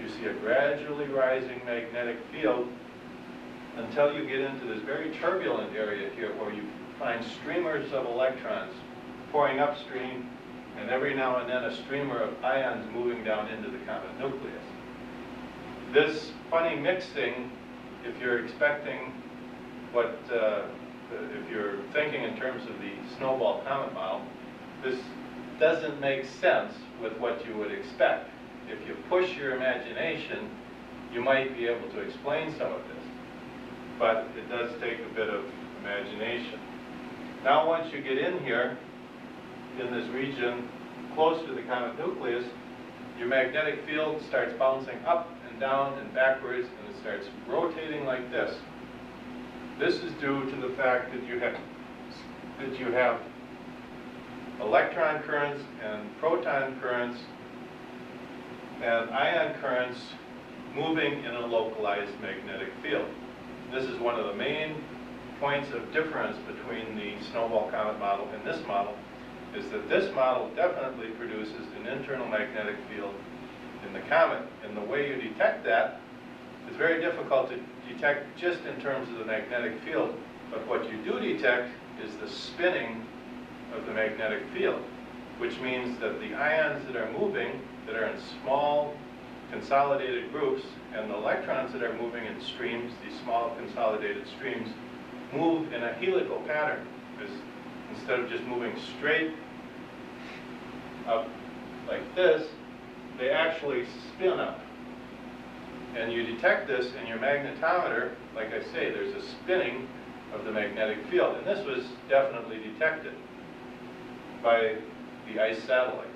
You see a gradually rising magnetic field until you get into this very turbulent area here where you find streamers of electrons pouring upstream, and every now and then a streamer of ions moving down into the comet nucleus. This funny mixing, if you're expecting what, if you're thinking in terms of the snowball comet model, this doesn't make sense with what you would expect. If you push your imagination, you might be able to explain some of this. But it does take a bit of imagination. Now once you get in here, in this region close to the comet nucleus, your magnetic field starts bouncing up and down and backwards, and it starts rotating like this. This is due to the fact that you have electron currents and proton currents and ion currents moving in a localized magnetic field. This is one of the main points of difference between the snowball comet model and this model, is that this model definitely produces an internal magnetic field in the comet. And the way you detect that is very difficult to detect just in terms of the magnetic field, but what you do detect is the spinning of the magnetic field, which means that the ions that are moving, that are in small consolidated groups, and the electrons that are moving in streams, these small consolidated streams, move in a helical pattern. Instead of just moving straight up like this, they actually spin up. And you detect this in your magnetometer. Like I say, there's a spinning of the magnetic field. And this was definitely detected by the ICE satellite.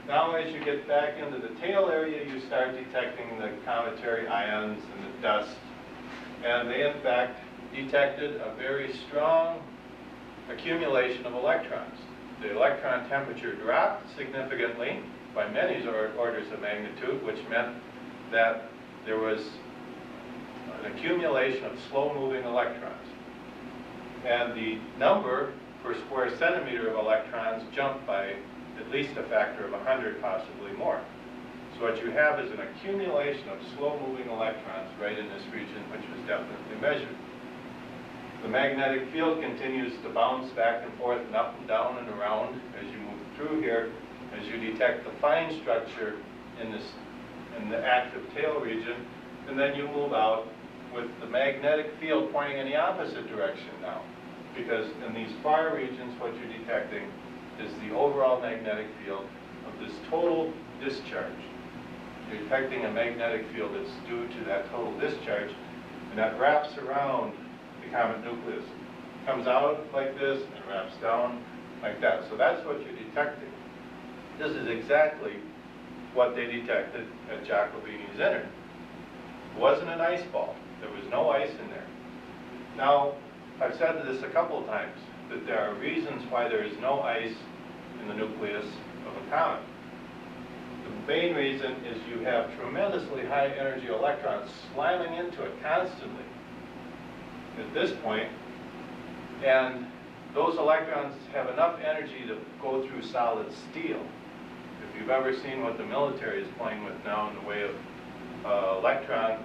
Now as you get back into the tail area, you start detecting the cometary ions and the dust. And they in fact detected a very strong accumulation of electrons. The electron temperature dropped significantly by many orders of magnitude, which meant that there was an accumulation of slow-moving electrons. And the number per square centimeter of electrons jumped by at least a factor of 100, possibly more. So what you have is an accumulation of slow-moving electrons right in this region, which was definitely measured. The magnetic field continues to bounce back and forth and up and down and around as you move through here, as you detect the fine structure in the active tail region, and then you move out with the magnetic field pointing in the opposite direction now. Because in these far regions, what you're detecting is the overall magnetic field of this total discharge. You're detecting a magnetic field that's due to that total discharge, and that wraps around the comet nucleus. It comes out like this, and it wraps down, like that. So that's what you're detecting. This is exactly what they detected at Giacobini's inner. It wasn't an ice ball. There was no ice in there. Now, I've said this a couple of times, that there are reasons why there is no ice in the nucleus of a comet. The main reason is you have tremendously high energy electrons slamming into it constantly at this point, and those electrons have enough energy to go through solid steel. If you've ever seen what the military is playing with now in the way of electron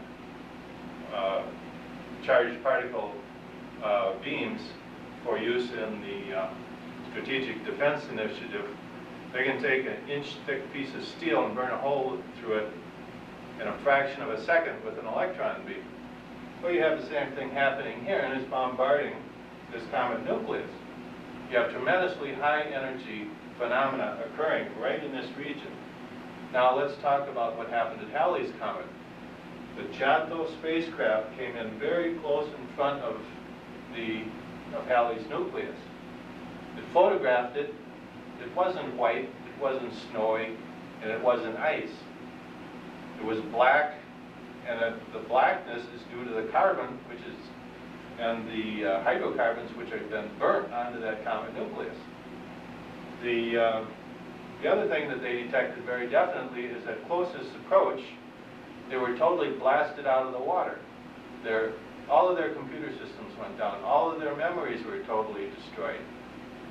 charged particle beams for use in the Strategic Defense Initiative, they can take an inch-thick piece of steel and burn a hole through it in a fraction of a second with an electron beam. Well, you have the same thing happening here, and it's bombarding this comet nucleus. You have tremendously high energy phenomena occurring right in this region. Now let's talk about what happened at Halley's Comet. The Giotto spacecraft came in very close in front of Halley's nucleus. It photographed it. It wasn't white, it wasn't snowy, and it wasn't ice. It was black, and the blackness is due to the carbon, and the hydrocarbons which have been burnt onto that comet nucleus. The other thing that they detected very definitely is at closest approach, they were totally blasted out of the water. All of their computer systems went down. All of their memories were totally destroyed.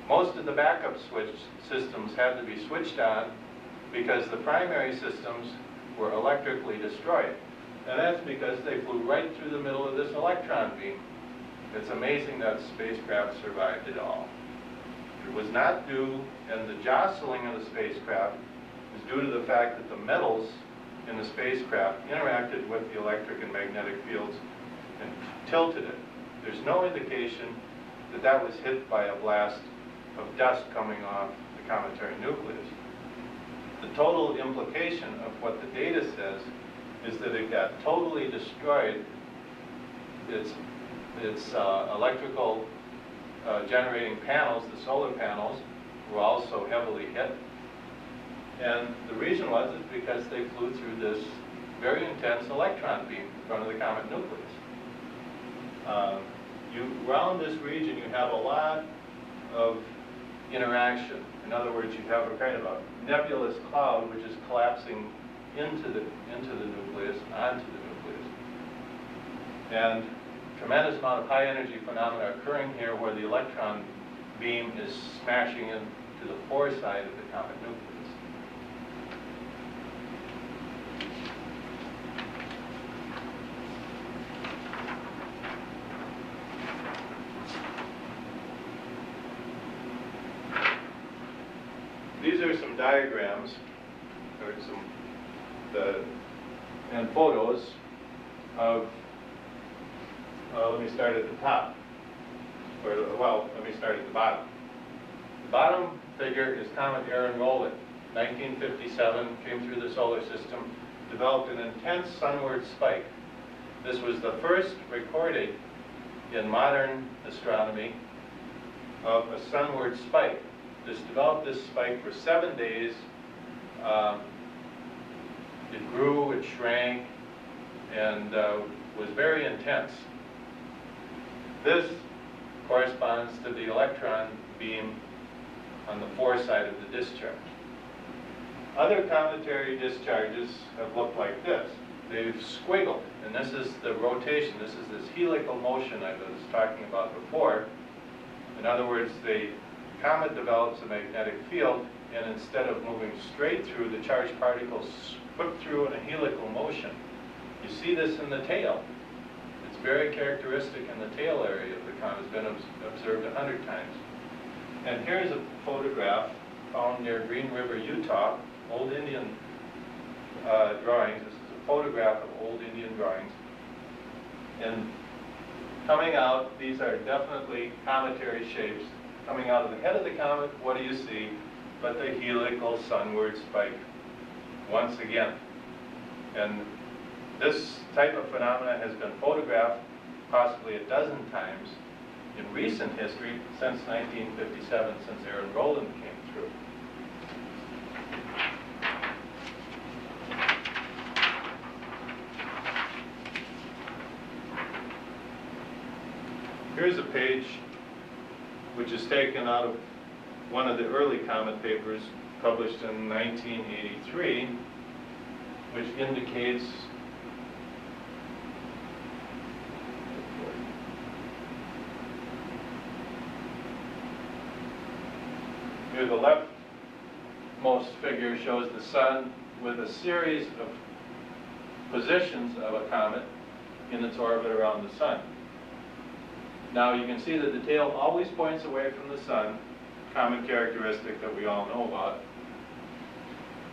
Most of the backup switch systems had to be switched on because the primary systems were electrically destroyed. And that's because they flew right through the middle of this electron beam. It's amazing that spacecraft survived it all. It was not due, and the jostling of the spacecraft is due to the fact that the metals in the spacecraft interacted with the electric and magnetic fields and tilted it. There's no indication that that was hit by a blast of dust coming off the cometary nucleus. The total implication of what the data says is that it got totally destroyed. Its electrical generating panels, the solar panels, were also heavily hit. And the reason was because they flew through this very intense electron beam in front of the comet nucleus. Around this region, you have a lot of interaction. In other words, you have a kind of a nebulous cloud which is collapsing into the nucleus, onto the nucleus. And tremendous amount of high energy phenomena occurring here where the electron beam is smashing into the fore side of the comet nucleus. These are some diagrams, or and photos of, let me start at the top, let me start at the bottom. The bottom figure is Comet Aaron Rowland, 1957, came through the solar system, developed an intense sunward spike. This was the first recorded in modern astronomy of a sunward spike. Developed this spike for 7 days. It grew, it shrank, and was very intense. This corresponds to the electron beam on the fore side of the discharge. Other cometary discharges have looked like this. They've squiggled, and this is the rotation. This is this helical motion I was talking about before. In other words, the comet develops a magnetic field, and instead of moving straight through, the charged particles whip through in a helical motion. You see this in the tail. It's very characteristic in the tail area of the comet. It's been observed 100 times. And here's a photograph found near Green River, Utah, old Indian drawings. This is a photograph of old Indian drawings. And coming out, these are definitely cometary shapes. Coming out of the head of the comet, what do you see but the helical sunward spike once again? And this type of phenomena has been photographed possibly a dozen times, in recent history since 1957, since Aaron Rowland came through. Here's a page which is taken out of one of the early Comet papers published in 1983, which indicates here the leftmost figure shows the sun with a series of positions of a comet in its orbit around the sun. Now you can see that the tail always points away from the sun, common characteristic that we all know about.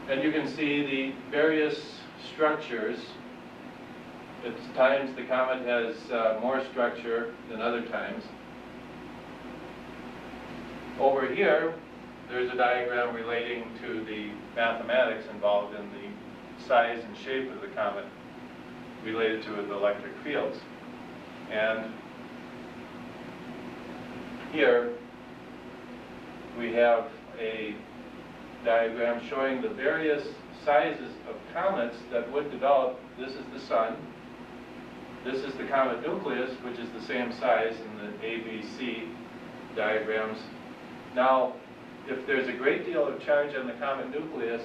And you can see the various structures. At times the comet has more structure than other times. Over here, there's a diagram relating to the mathematics involved in the size and shape of the comet related to the electric fields. And here we have a diagram showing the various sizes of comets that would develop. This is the sun. This is the comet nucleus, which is the same size in the ABC diagrams. Now, if there's a great deal of charge on the comet nucleus,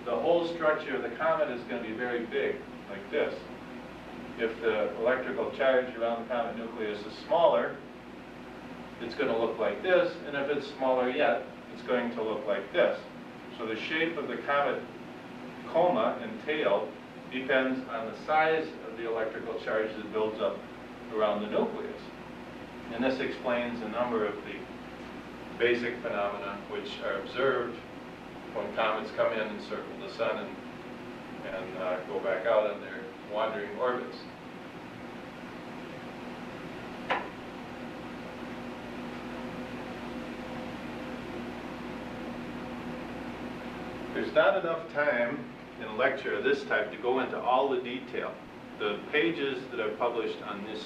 the whole structure of the comet is going to be very big, like this. If the electrical charge around the comet nucleus is smaller, it's going to look like this, and if it's smaller yet, it's going to look like this. So the shape of the comet coma and tail depends on the size of the electrical charge that builds up around the nucleus. And this explains a number of the basic phenomena which are observed when comets come in and circle the sun and go back out on their wandering orbits. There's not enough time in a lecture of this type to go into all the detail. The pages that are published on this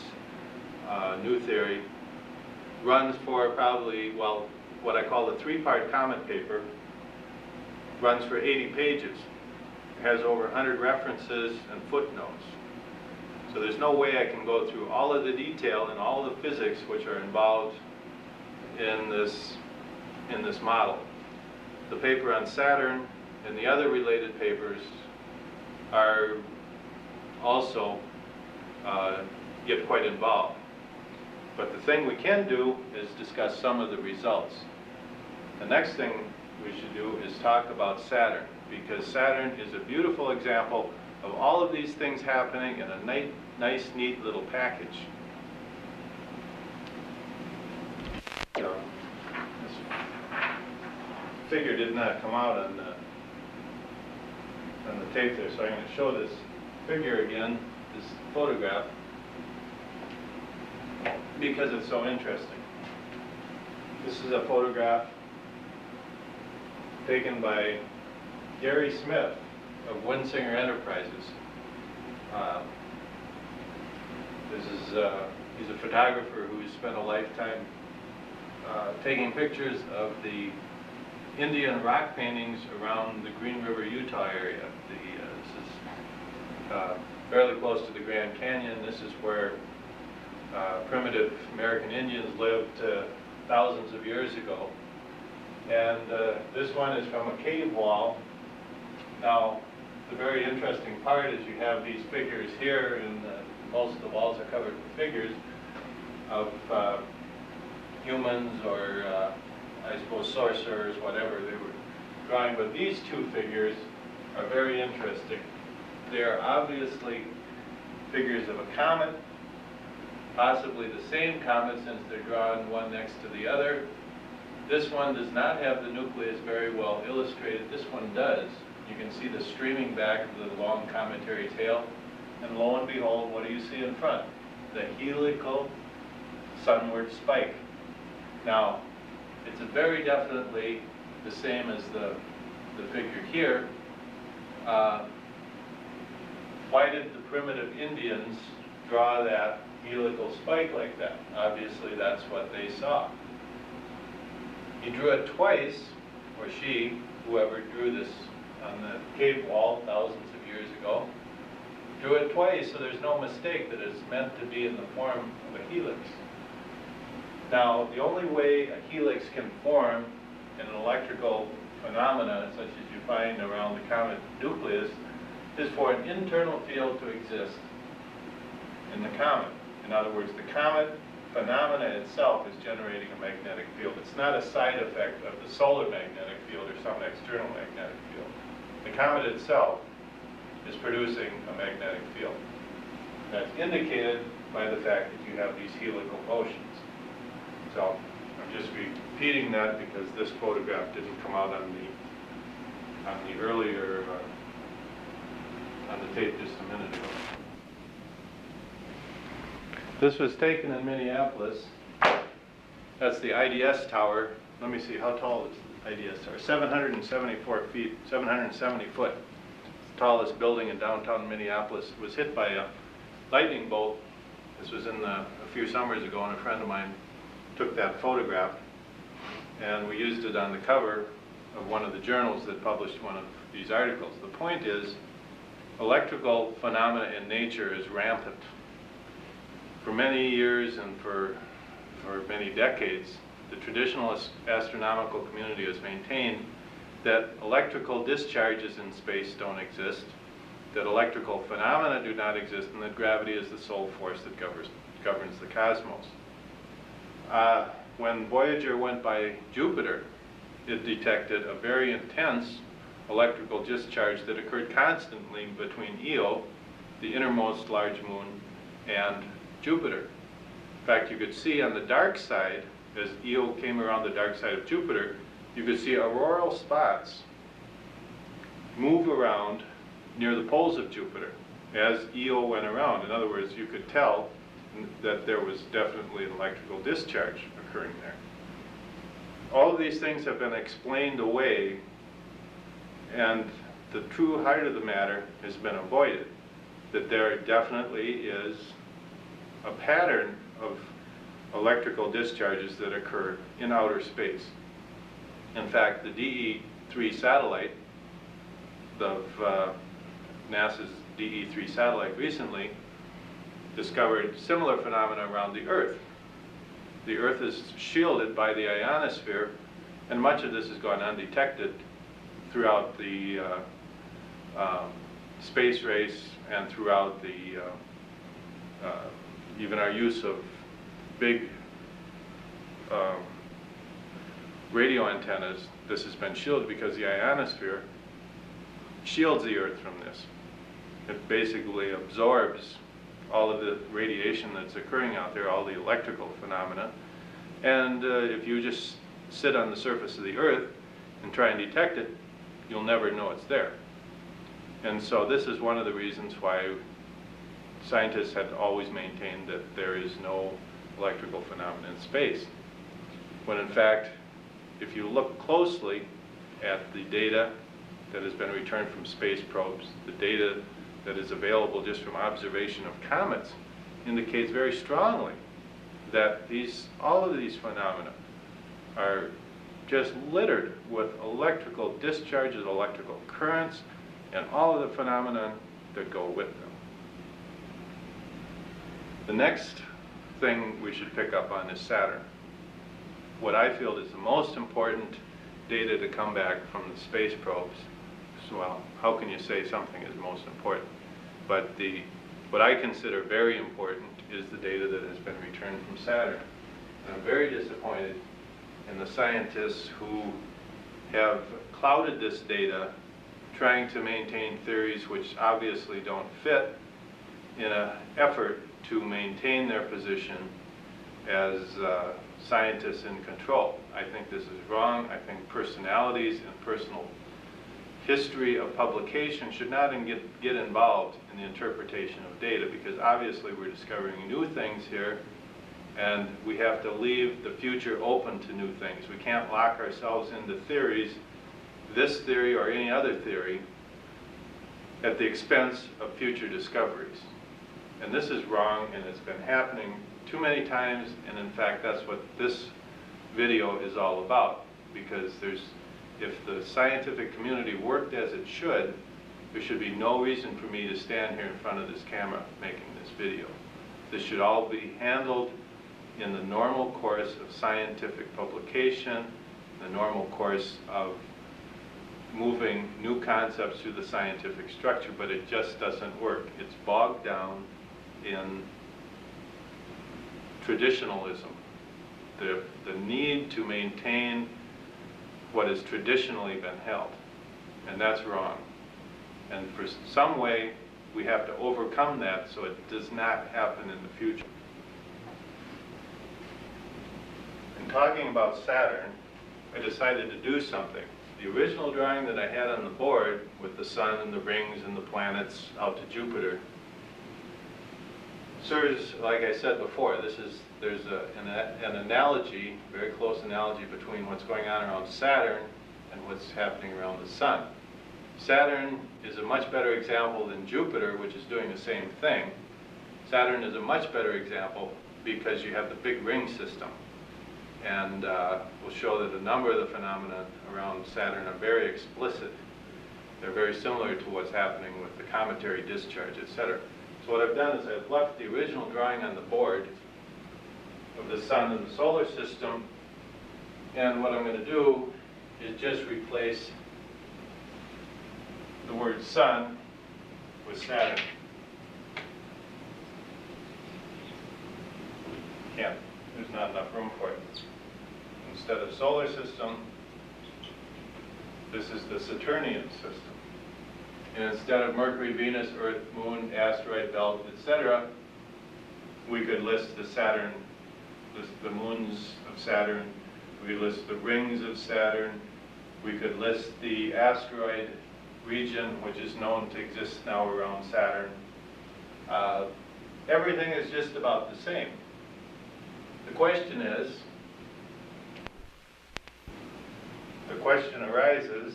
new theory runs for probably, well, what I call the three-part Comet paper, runs for 80 pages. It has over 100 references and footnotes. So there's no way I can go through all of the detail and all the physics which are involved in this model. The paper on Saturn and the other related papers are also get quite involved. But the thing we can do is discuss some of the results. The next thing we should do is talk about Saturn, because Saturn is a beautiful example of all of these things happening in a nice, neat little package. So, this figure did not come out on the tape there, so I'm going to show this figure again, this photograph, because it's so interesting. This is a photograph taken by Gary Smith of Winsinger Enterprises. He's a photographer who's spent a lifetime taking pictures of the Indian rock paintings around the Green River, Utah area. This is fairly close to the Grand Canyon. This is where primitive American Indians lived thousands of years ago. And this one is from a cave wall. Now, the very interesting part is you have these figures here, and most of the walls are covered with figures of humans or, I suppose, sorcerers, whatever they were drawing. But these two figures are very interesting. They are obviously figures of a comet, possibly the same comet since they're drawn one next to the other. This one does not have the nucleus very well illustrated. This one does. You can see the streaming back of the long cometary tail. And lo and behold, what do you see in front? The helical sunward spike. Now, it's very definitely the same as the figure here. Why did the primitive Indians draw that helical spike like that. Obviously, that's what they saw. He drew it twice, or she, whoever drew this on the cave wall thousands of years ago, drew it twice, so there's no mistake that it's meant to be in the form of a helix. Now, the only way a helix can form in an electrical phenomena, such as you find around the comet nucleus, is for an internal field to exist in the comet. In other words, the comet phenomena itself is generating a magnetic field. It's not a side effect of the solar magnetic field or some external magnetic field. The comet itself is producing a magnetic field. That's indicated by the fact that you have these helical motions. So I'm just repeating that because this photograph didn't come out on the earlier on the tape just a minute ago. This was taken in Minneapolis. That's the IDS tower. Let me see, how tall is the IDS tower? 774 feet, 770 foot. The tallest building in downtown Minneapolis. Was hit by a lightning bolt. This was a few summers ago, and a friend of mine took that photograph, and we used it on the cover of one of the journals that published one of these articles. The point is, electrical phenomena in nature is rampant. For many years and for many decades, the traditional astronomical community has maintained that electrical discharges in space don't exist, that electrical phenomena do not exist, and that gravity is the sole force that governs the cosmos. When Voyager went by Jupiter, it detected a very intense electrical discharge that occurred constantly between Io, the innermost large moon, and Jupiter. In fact, you could see on the dark side, as Io came around the dark side of Jupiter, you could see auroral spots move around near the poles of Jupiter as Io went around. In other words, you could tell that there was definitely an electrical discharge occurring there. All of these things have been explained away, and the true heart of the matter has been avoided, that there definitely is a pattern of electrical discharges that occur in outer space. In fact, the DE-3 satellite of NASA's DE-3 satellite recently discovered similar phenomena around the Earth. The Earth is shielded by the ionosphere, and much of this has gone undetected throughout the space race and throughout the even our use of big radio antennas. This has been shielded because the ionosphere shields the Earth from this. It basically absorbs all of the radiation that's occurring out there, all the electrical phenomena. And if you just sit on the surface of the Earth and try and detect it, you'll never know it's there. And so this is one of the reasons why scientists had always maintained that there is no electrical phenomena in space. When in fact, if you look closely at the data that has been returned from space probes, the data that is available just from observation of comets indicates very strongly that all of these phenomena are just littered with electrical discharges, electrical currents, and all of the phenomena that go with them. The next thing we should pick up on is Saturn. What I feel is the most important data to come back from the space probes. So, well, how can you say something is most important? But what I consider very important is the data that has been returned from Saturn. And I'm very disappointed in the scientists who have clouded this data trying to maintain theories which obviously don't fit in an effort to maintain their position as scientists in control. I think this is wrong. I think personalities and personal history of publication should not get involved in the interpretation of data, because obviously we're discovering new things here, and we have to leave the future open to new things. We can't lock ourselves into theories, this theory or any other theory, at the expense of future discoveries. And this is wrong, and it's been happening too many times, and in fact, that's what this video is all about. Because if the scientific community worked as it should, there should be no reason for me to stand here in front of this camera making this video. This should all be handled in the normal course of scientific publication, the normal course of moving new concepts through the scientific structure, but it just doesn't work. It's bogged down in traditionalism, the need to maintain what has traditionally been held, and that's wrong. And for some way, we have to overcome that so it does not happen in the future. In talking about Saturn, I decided to do something. The original drawing that I had on the board with the sun and the rings and the planets out to Jupiter serves, like I said before, there's an analogy, very close analogy between what's going on around Saturn and what's happening around the sun. Saturn is a much better example than Jupiter, which is doing the same thing. Saturn is a much better example because you have the big ring system. And we'll show that a number of the phenomena around Saturn are very explicit. They're very similar to what's happening with the cometary discharge, etc. So what I've done is I've left the original drawing on the board of the sun and the solar system, and what I'm going to do is just replace the word sun with Saturn. Can't, there's not enough room for it. Instead of solar system, this is the Saturnian system. And instead of Mercury, Venus, Earth, Moon, asteroid belt, etc., we could list the Saturn, the moons of Saturn. We could list the rings of Saturn. We could list the asteroid region, which is known to exist now around Saturn. Everything is just about the same. The question arises,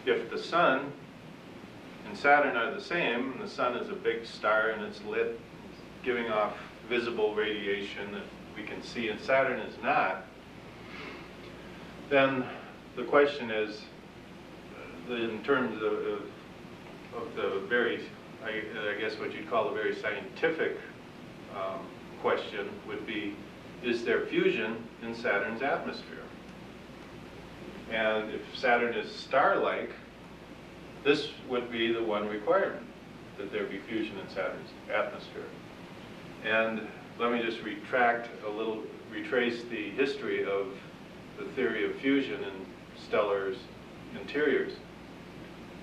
if the sun and Saturn are the same, and the sun is a big star and it's lit, giving off visible radiation that we can see, and Saturn is not, then the question is, in terms of the very, I guess what you'd call a very scientific question would be, is there fusion in Saturn's atmosphere? And if Saturn is star-like, this would be the one requirement, that there be fusion in Saturn's atmosphere. And let me just retrace the history of the theory of fusion in stellar interiors.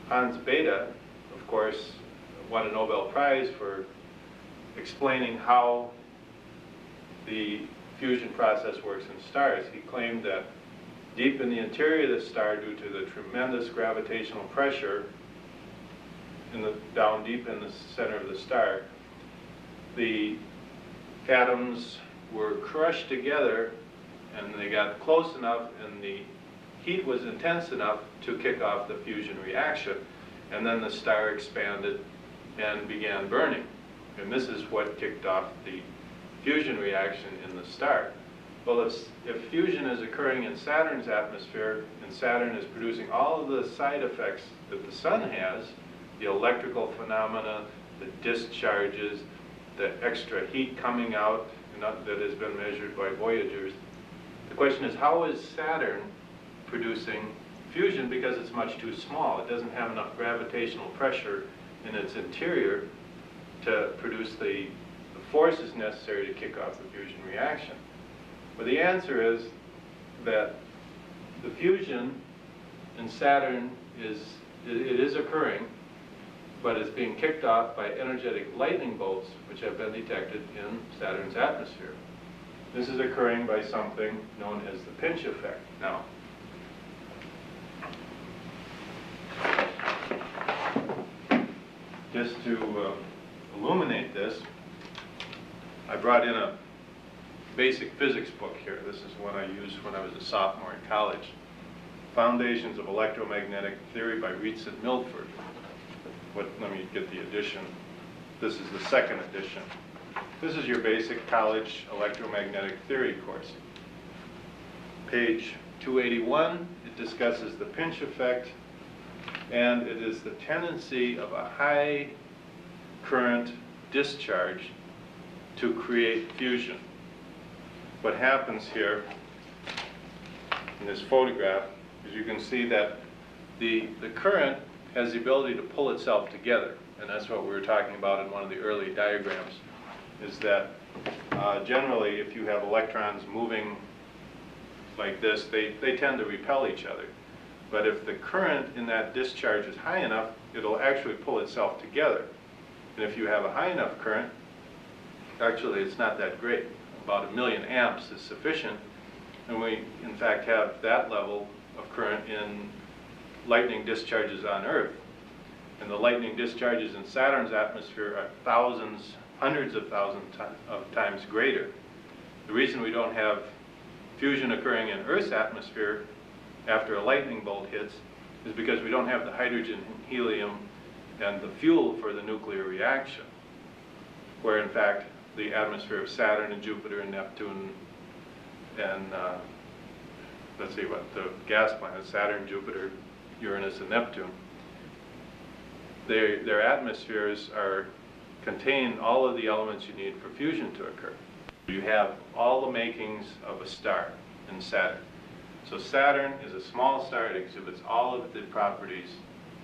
Hans Bethe, of course, won a Nobel Prize for explaining how the fusion process works in stars. He claimed that deep in the interior of the star, due to the tremendous gravitational pressure down deep in the center of the star, the atoms were crushed together and they got close enough and the heat was intense enough to kick off the fusion reaction, and then the star expanded and began burning. And this is what kicked off the fusion reaction in the star. Well, if fusion is occurring in Saturn's atmosphere, and Saturn is producing all of the side effects that the sun has, the electrical phenomena, the discharges, the extra heat coming out that has been measured by Voyagers, the question is, how is Saturn producing fusion? Because it's much too small. It doesn't have enough gravitational pressure in its interior to produce the forces necessary to kick off the fusion reaction. Well, the answer is that the fusion in Saturn is occurring, but it's being kicked off by energetic lightning bolts, which have been detected in Saturn's atmosphere. This is occurring by something known as the pinch effect. Now, just to illuminate this, I brought in a basic physics book here. This is one I used when I was a sophomore in college. Foundations of Electromagnetic Theory by Reitz and Milford. Let me get the edition This is the second edition. This is your basic college electromagnetic theory course. Page 281, it discusses the pinch effect, and it is the tendency of a high current discharge to create fusion. What happens here in this photograph is you can see that the current has the ability to pull itself together, and that's what we were talking about in one of the early diagrams, is that generally if you have electrons moving like this, they tend to repel each other. But if the current in that discharge is high enough, it'll actually pull itself together. And if you have a high enough current, actually it's not that great. About 1,000,000 amps is sufficient. And we, in fact, have that level of current in lightning discharges on Earth. And the lightning discharges in Saturn's atmosphere are thousands, hundreds of thousands of times greater. The reason we don't have fusion occurring in Earth's atmosphere after a lightning bolt hits is because we don't have the hydrogen and helium and the fuel for the nuclear reaction, where in fact the atmosphere of Saturn and Jupiter and Neptune and let's see what the gas planets, Saturn, Jupiter, Uranus, and Neptune, their atmospheres contain all of the elements you need for fusion to occur. You have all the makings of a star in Saturn. So Saturn is a small star. It exhibits all of the properties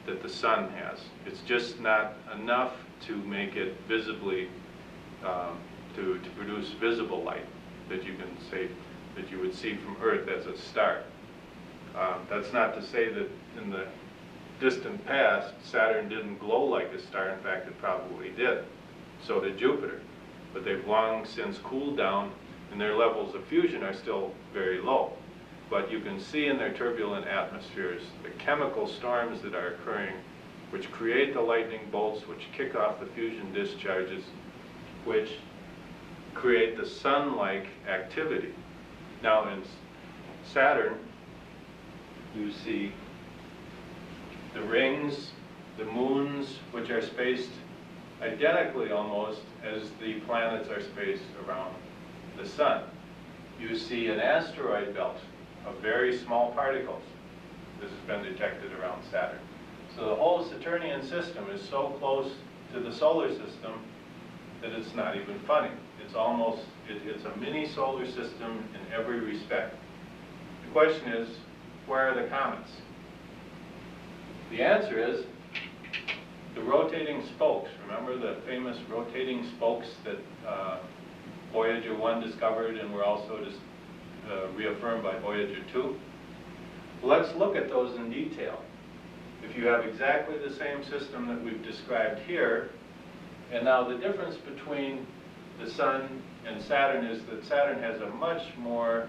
that the sun has. It's just not enough to make it visibly, to produce visible light that you can say that you would see from Earth as a star. That's not to say that in the distant past, Saturn didn't glow like a star. In fact, it probably did. So did Jupiter. But they've long since cooled down, and their levels of fusion are still very low. But you can see in their turbulent atmospheres the chemical storms that are occurring, which create the lightning bolts, which kick off the fusion discharges, which create the sun-like activity. Now in Saturn, you see the rings, the moons, which are spaced identically almost as the planets are spaced around the sun. You see an asteroid belt of very small particles. This has been detected around Saturn. So the whole Saturnian system is so close to the solar system that it's not even funny. It's almost, it's a mini solar system in every respect. The question is, where are the comets? The answer is the rotating spokes. Remember the famous rotating spokes that Voyager 1 discovered and were also just reaffirmed by Voyager 2? Well, let's look at those in detail. If you have exactly the same system that we've described here, and now the difference between the Sun and Saturn is that Saturn has a much more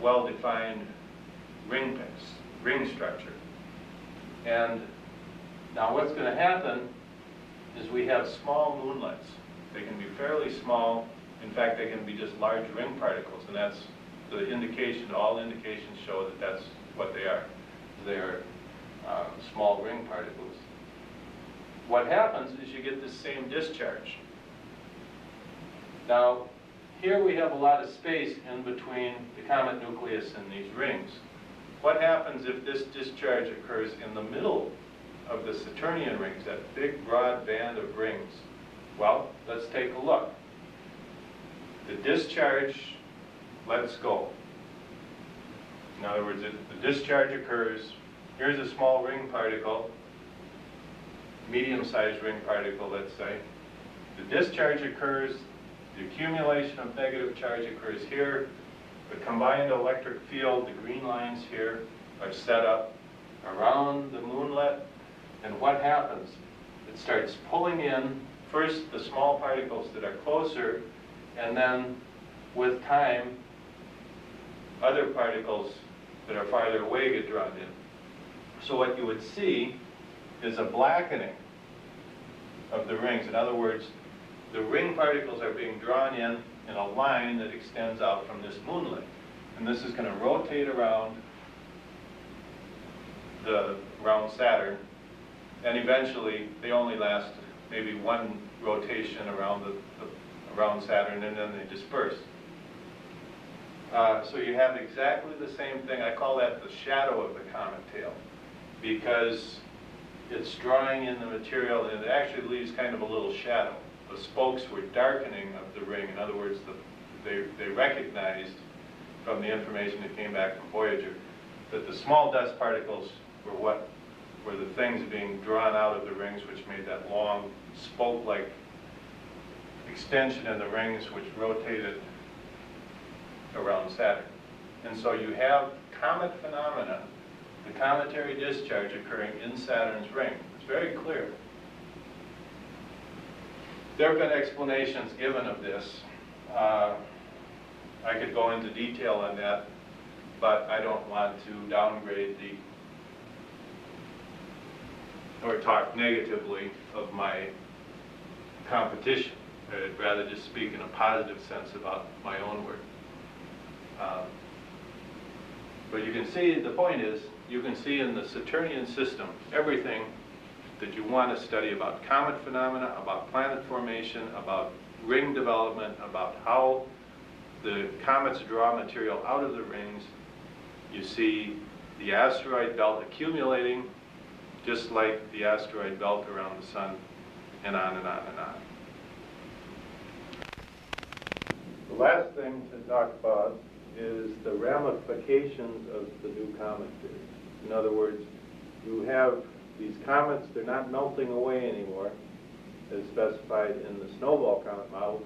well-defined ring structure. And now what's going to happen is we have small moonlets. They can be fairly small. In fact, they can be just large ring particles, and that's the indication. All indications show that that's what they are. They are small ring particles. What happens is you get this same discharge. Now, here we have a lot of space in between the comet nucleus and these rings. What happens if this discharge occurs in the middle of the Saturnian rings, that big broad band of rings? Well, let's take a look. The discharge lets go. In other words, the discharge occurs. Here's a small ring particle, medium-sized ring particle, let's say. The discharge occurs, the accumulation of negative charge occurs here. The combined electric field, the green lines here, are set up around the moonlet. And what happens? It starts pulling in first the small particles that are closer, and then with time, other particles that are farther away get drawn in. So what you would see is a blackening of the rings. In other words, the ring particles are being drawn in a line that extends out from this moonlet. And this is going to rotate around Saturn, and eventually they only last maybe one rotation around around Saturn, and then they disperse. So you have exactly the same thing. I call that the shadow of the comet tail, because it's drawing in the material and it actually leaves kind of a little shadow. The spokes were darkening of the ring. In other words, they recognized from the information that came back from Voyager that the small dust particles were the things being drawn out of the rings, which made that long spoke-like extension in the rings, which rotated around Saturn. And so you have comet phenomena, the cometary discharge occurring in Saturn's ring. It's very clear. There have been explanations given of this. I could go into detail on that, but I don't want to downgrade or talk negatively of my competition. I'd rather just speak in a positive sense about my own work. But you can see, the point is, you can see in the Saturnian system everything that you want to study about comet phenomena, about planet formation, about ring development, about how the comets draw material out of the rings. You see the asteroid belt accumulating, just like the asteroid belt around the sun, and on and on and on. The last thing to talk about is the ramifications of the new comet theory. In other words, you have these comets, they're not melting away anymore, as specified in the snowball comet model,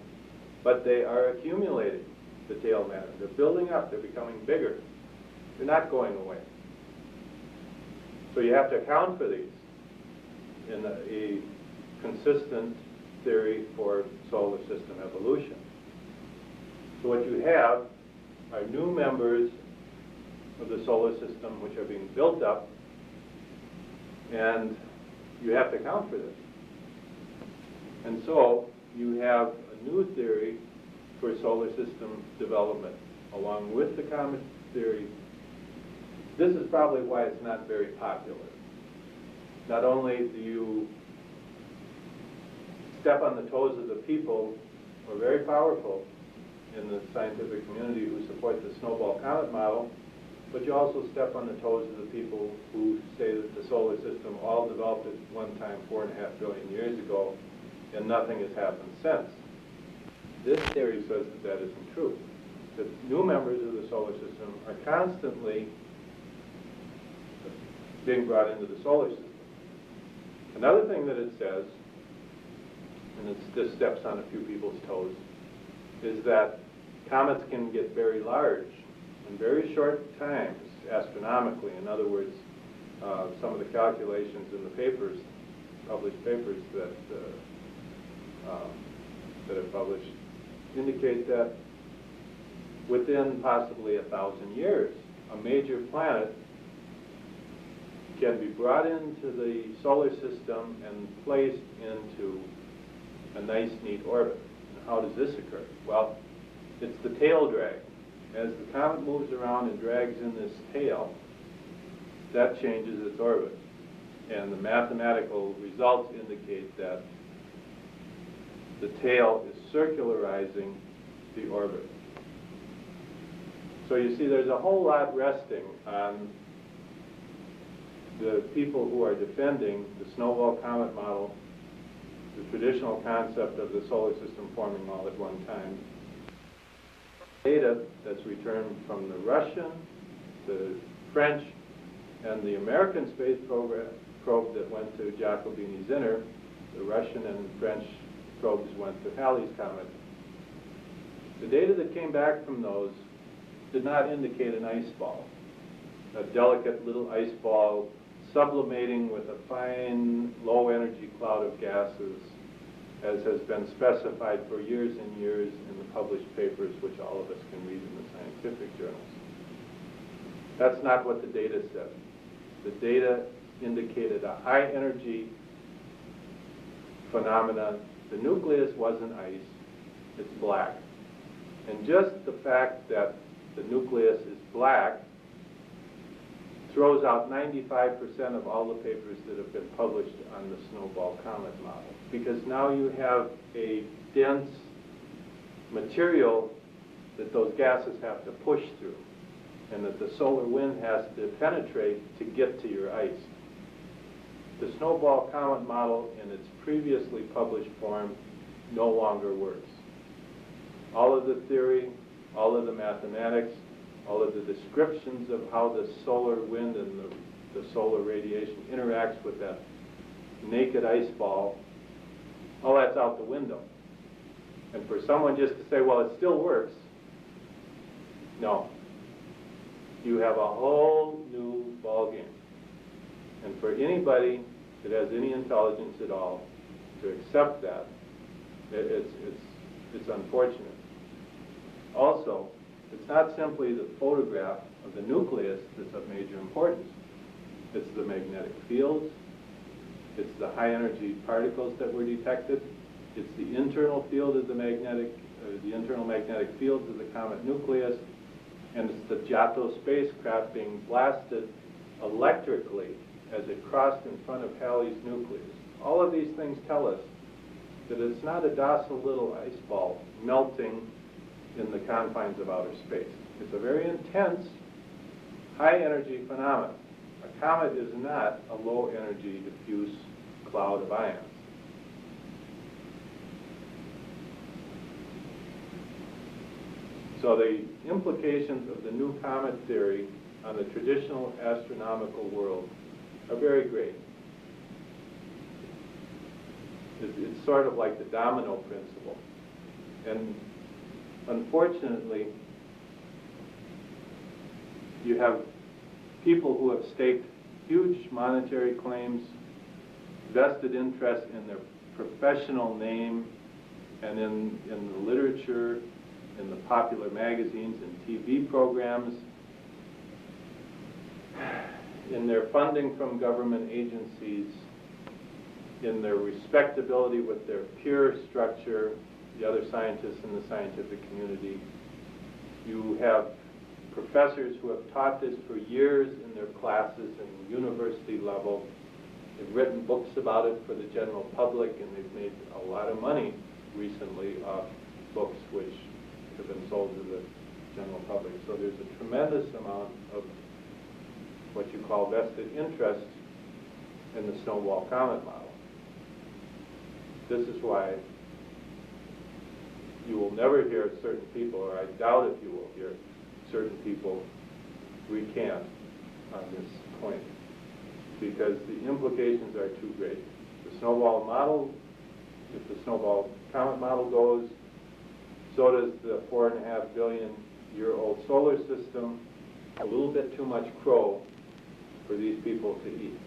but they are accumulating the tail matter. They're building up, they're becoming bigger. They're not going away. So you have to account for these in a consistent theory for solar system evolution. So what you have are new members of the solar system which are being built up, and you have to account for this. And so you have a new theory for solar system development along with the comet theory. This is probably why it's not very popular. Not only do you step on the toes of the people who are very powerful in the scientific community who support the snowball comet model, but you also step on the toes of the people who say that the solar system all developed at one time 4.5 billion years ago and nothing has happened since. This theory says that that isn't true. That new members of the solar system are constantly being brought into the solar system. Another thing that it says, and this steps on a few people's toes, is that comets can get very large in very short times, astronomically. In other words, some of the calculations in the papers, published papers that are published, indicate that within possibly 1,000 years, a major planet can be brought into the solar system and placed into a nice, neat orbit. And how does this occur? Well, it's the tail drag. As the comet moves around and drags in this tail, that changes its orbit. And the mathematical results indicate that the tail is circularizing the orbit. So you see, there's a whole lot resting on the people who are defending the snowball comet model, the traditional concept of the solar system forming all at one time. Data that's returned from the Russian, the French, and the American space probe that went to Giacobini's Inner. The Russian and French probes went to Halley's Comet. The data that came back from those did not indicate an ice ball, a delicate little ice ball sublimating with a fine, low-energy cloud of gases, as has been specified for years and years in the published papers, which all of us can read in the scientific journals. That's not what the data said. The data indicated a high-energy phenomena. The nucleus wasn't ice, it's black. And just the fact that the nucleus is black throws out 95% of all the papers that have been published on the snowball comet model, because now you have a dense material that those gases have to push through, and that the solar wind has to penetrate to get to your ice. The snowball comet model in its previously published form no longer works. All of the theory, all of the mathematics, all of the descriptions of how the solar wind and the solar radiation interacts with that naked ice ball, all that's out the window. And for someone just to say, well, it still works, no. You have a whole new ballgame. And for anybody that has any intelligence at all to accept that, it's unfortunate. Also, it's not simply the photograph of the nucleus that's of major importance. It's the magnetic fields. It's the high energy particles that were detected. It's the internal field of the internal magnetic fields of the comet nucleus. And it's the Giotto spacecraft being blasted electrically as it crossed in front of Halley's nucleus. All of these things tell us that it's not a docile little ice ball melting in the confines of outer space. It's a very intense, high-energy phenomenon. A comet is not a low-energy, diffuse cloud of ions. So the implications of the new comet theory on the traditional astronomical world are very great. It's sort of like the domino principle. And unfortunately, you have people who have staked huge monetary claims, vested interest in their professional name, and in the literature, in the popular magazines and TV programs, in their funding from government agencies, in their respectability with their peer structure, the other scientists in the scientific community. You have professors who have taught this for years in their classes and university level. They've written books about it for the general public, and they've made a lot of money recently off books which have been sold to the general public. So there's a tremendous amount of what you call vested interest in the snowball comet model. This is why you will never hear certain people, or I doubt if you will hear certain people recant on this point, because the implications are too great. The snowball model, if the snowball comet model goes, so does the 4.5 billion year old solar system. A little bit too much crow for these people to eat.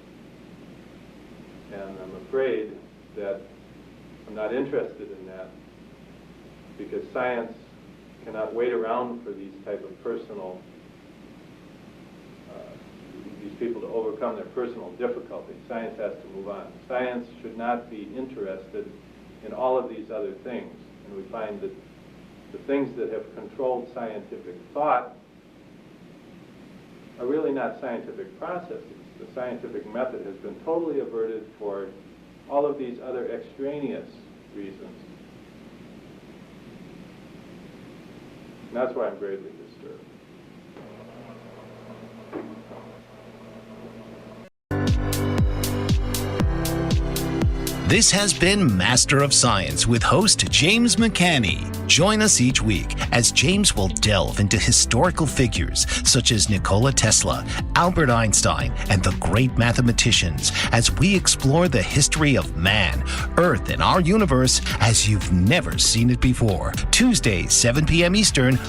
And I'm afraid that I'm not interested in that, because science cannot wait around for these type of personal, these people to overcome their personal difficulties. Science has to move on. Science should not be interested in all of these other things. And we find that the things that have controlled scientific thought are really not scientific processes. The scientific method has been totally averted for all of these other extraneous reasons. And that's why I'm greatly disturbed. This has been Master of Science with host James McCanney. Join us each week as James will delve into historical figures such as Nikola Tesla, Albert Einstein, and the great mathematicians as we explore the history of man, Earth, and our universe as you've never seen it before. Tuesdays, 7 p.m. Eastern,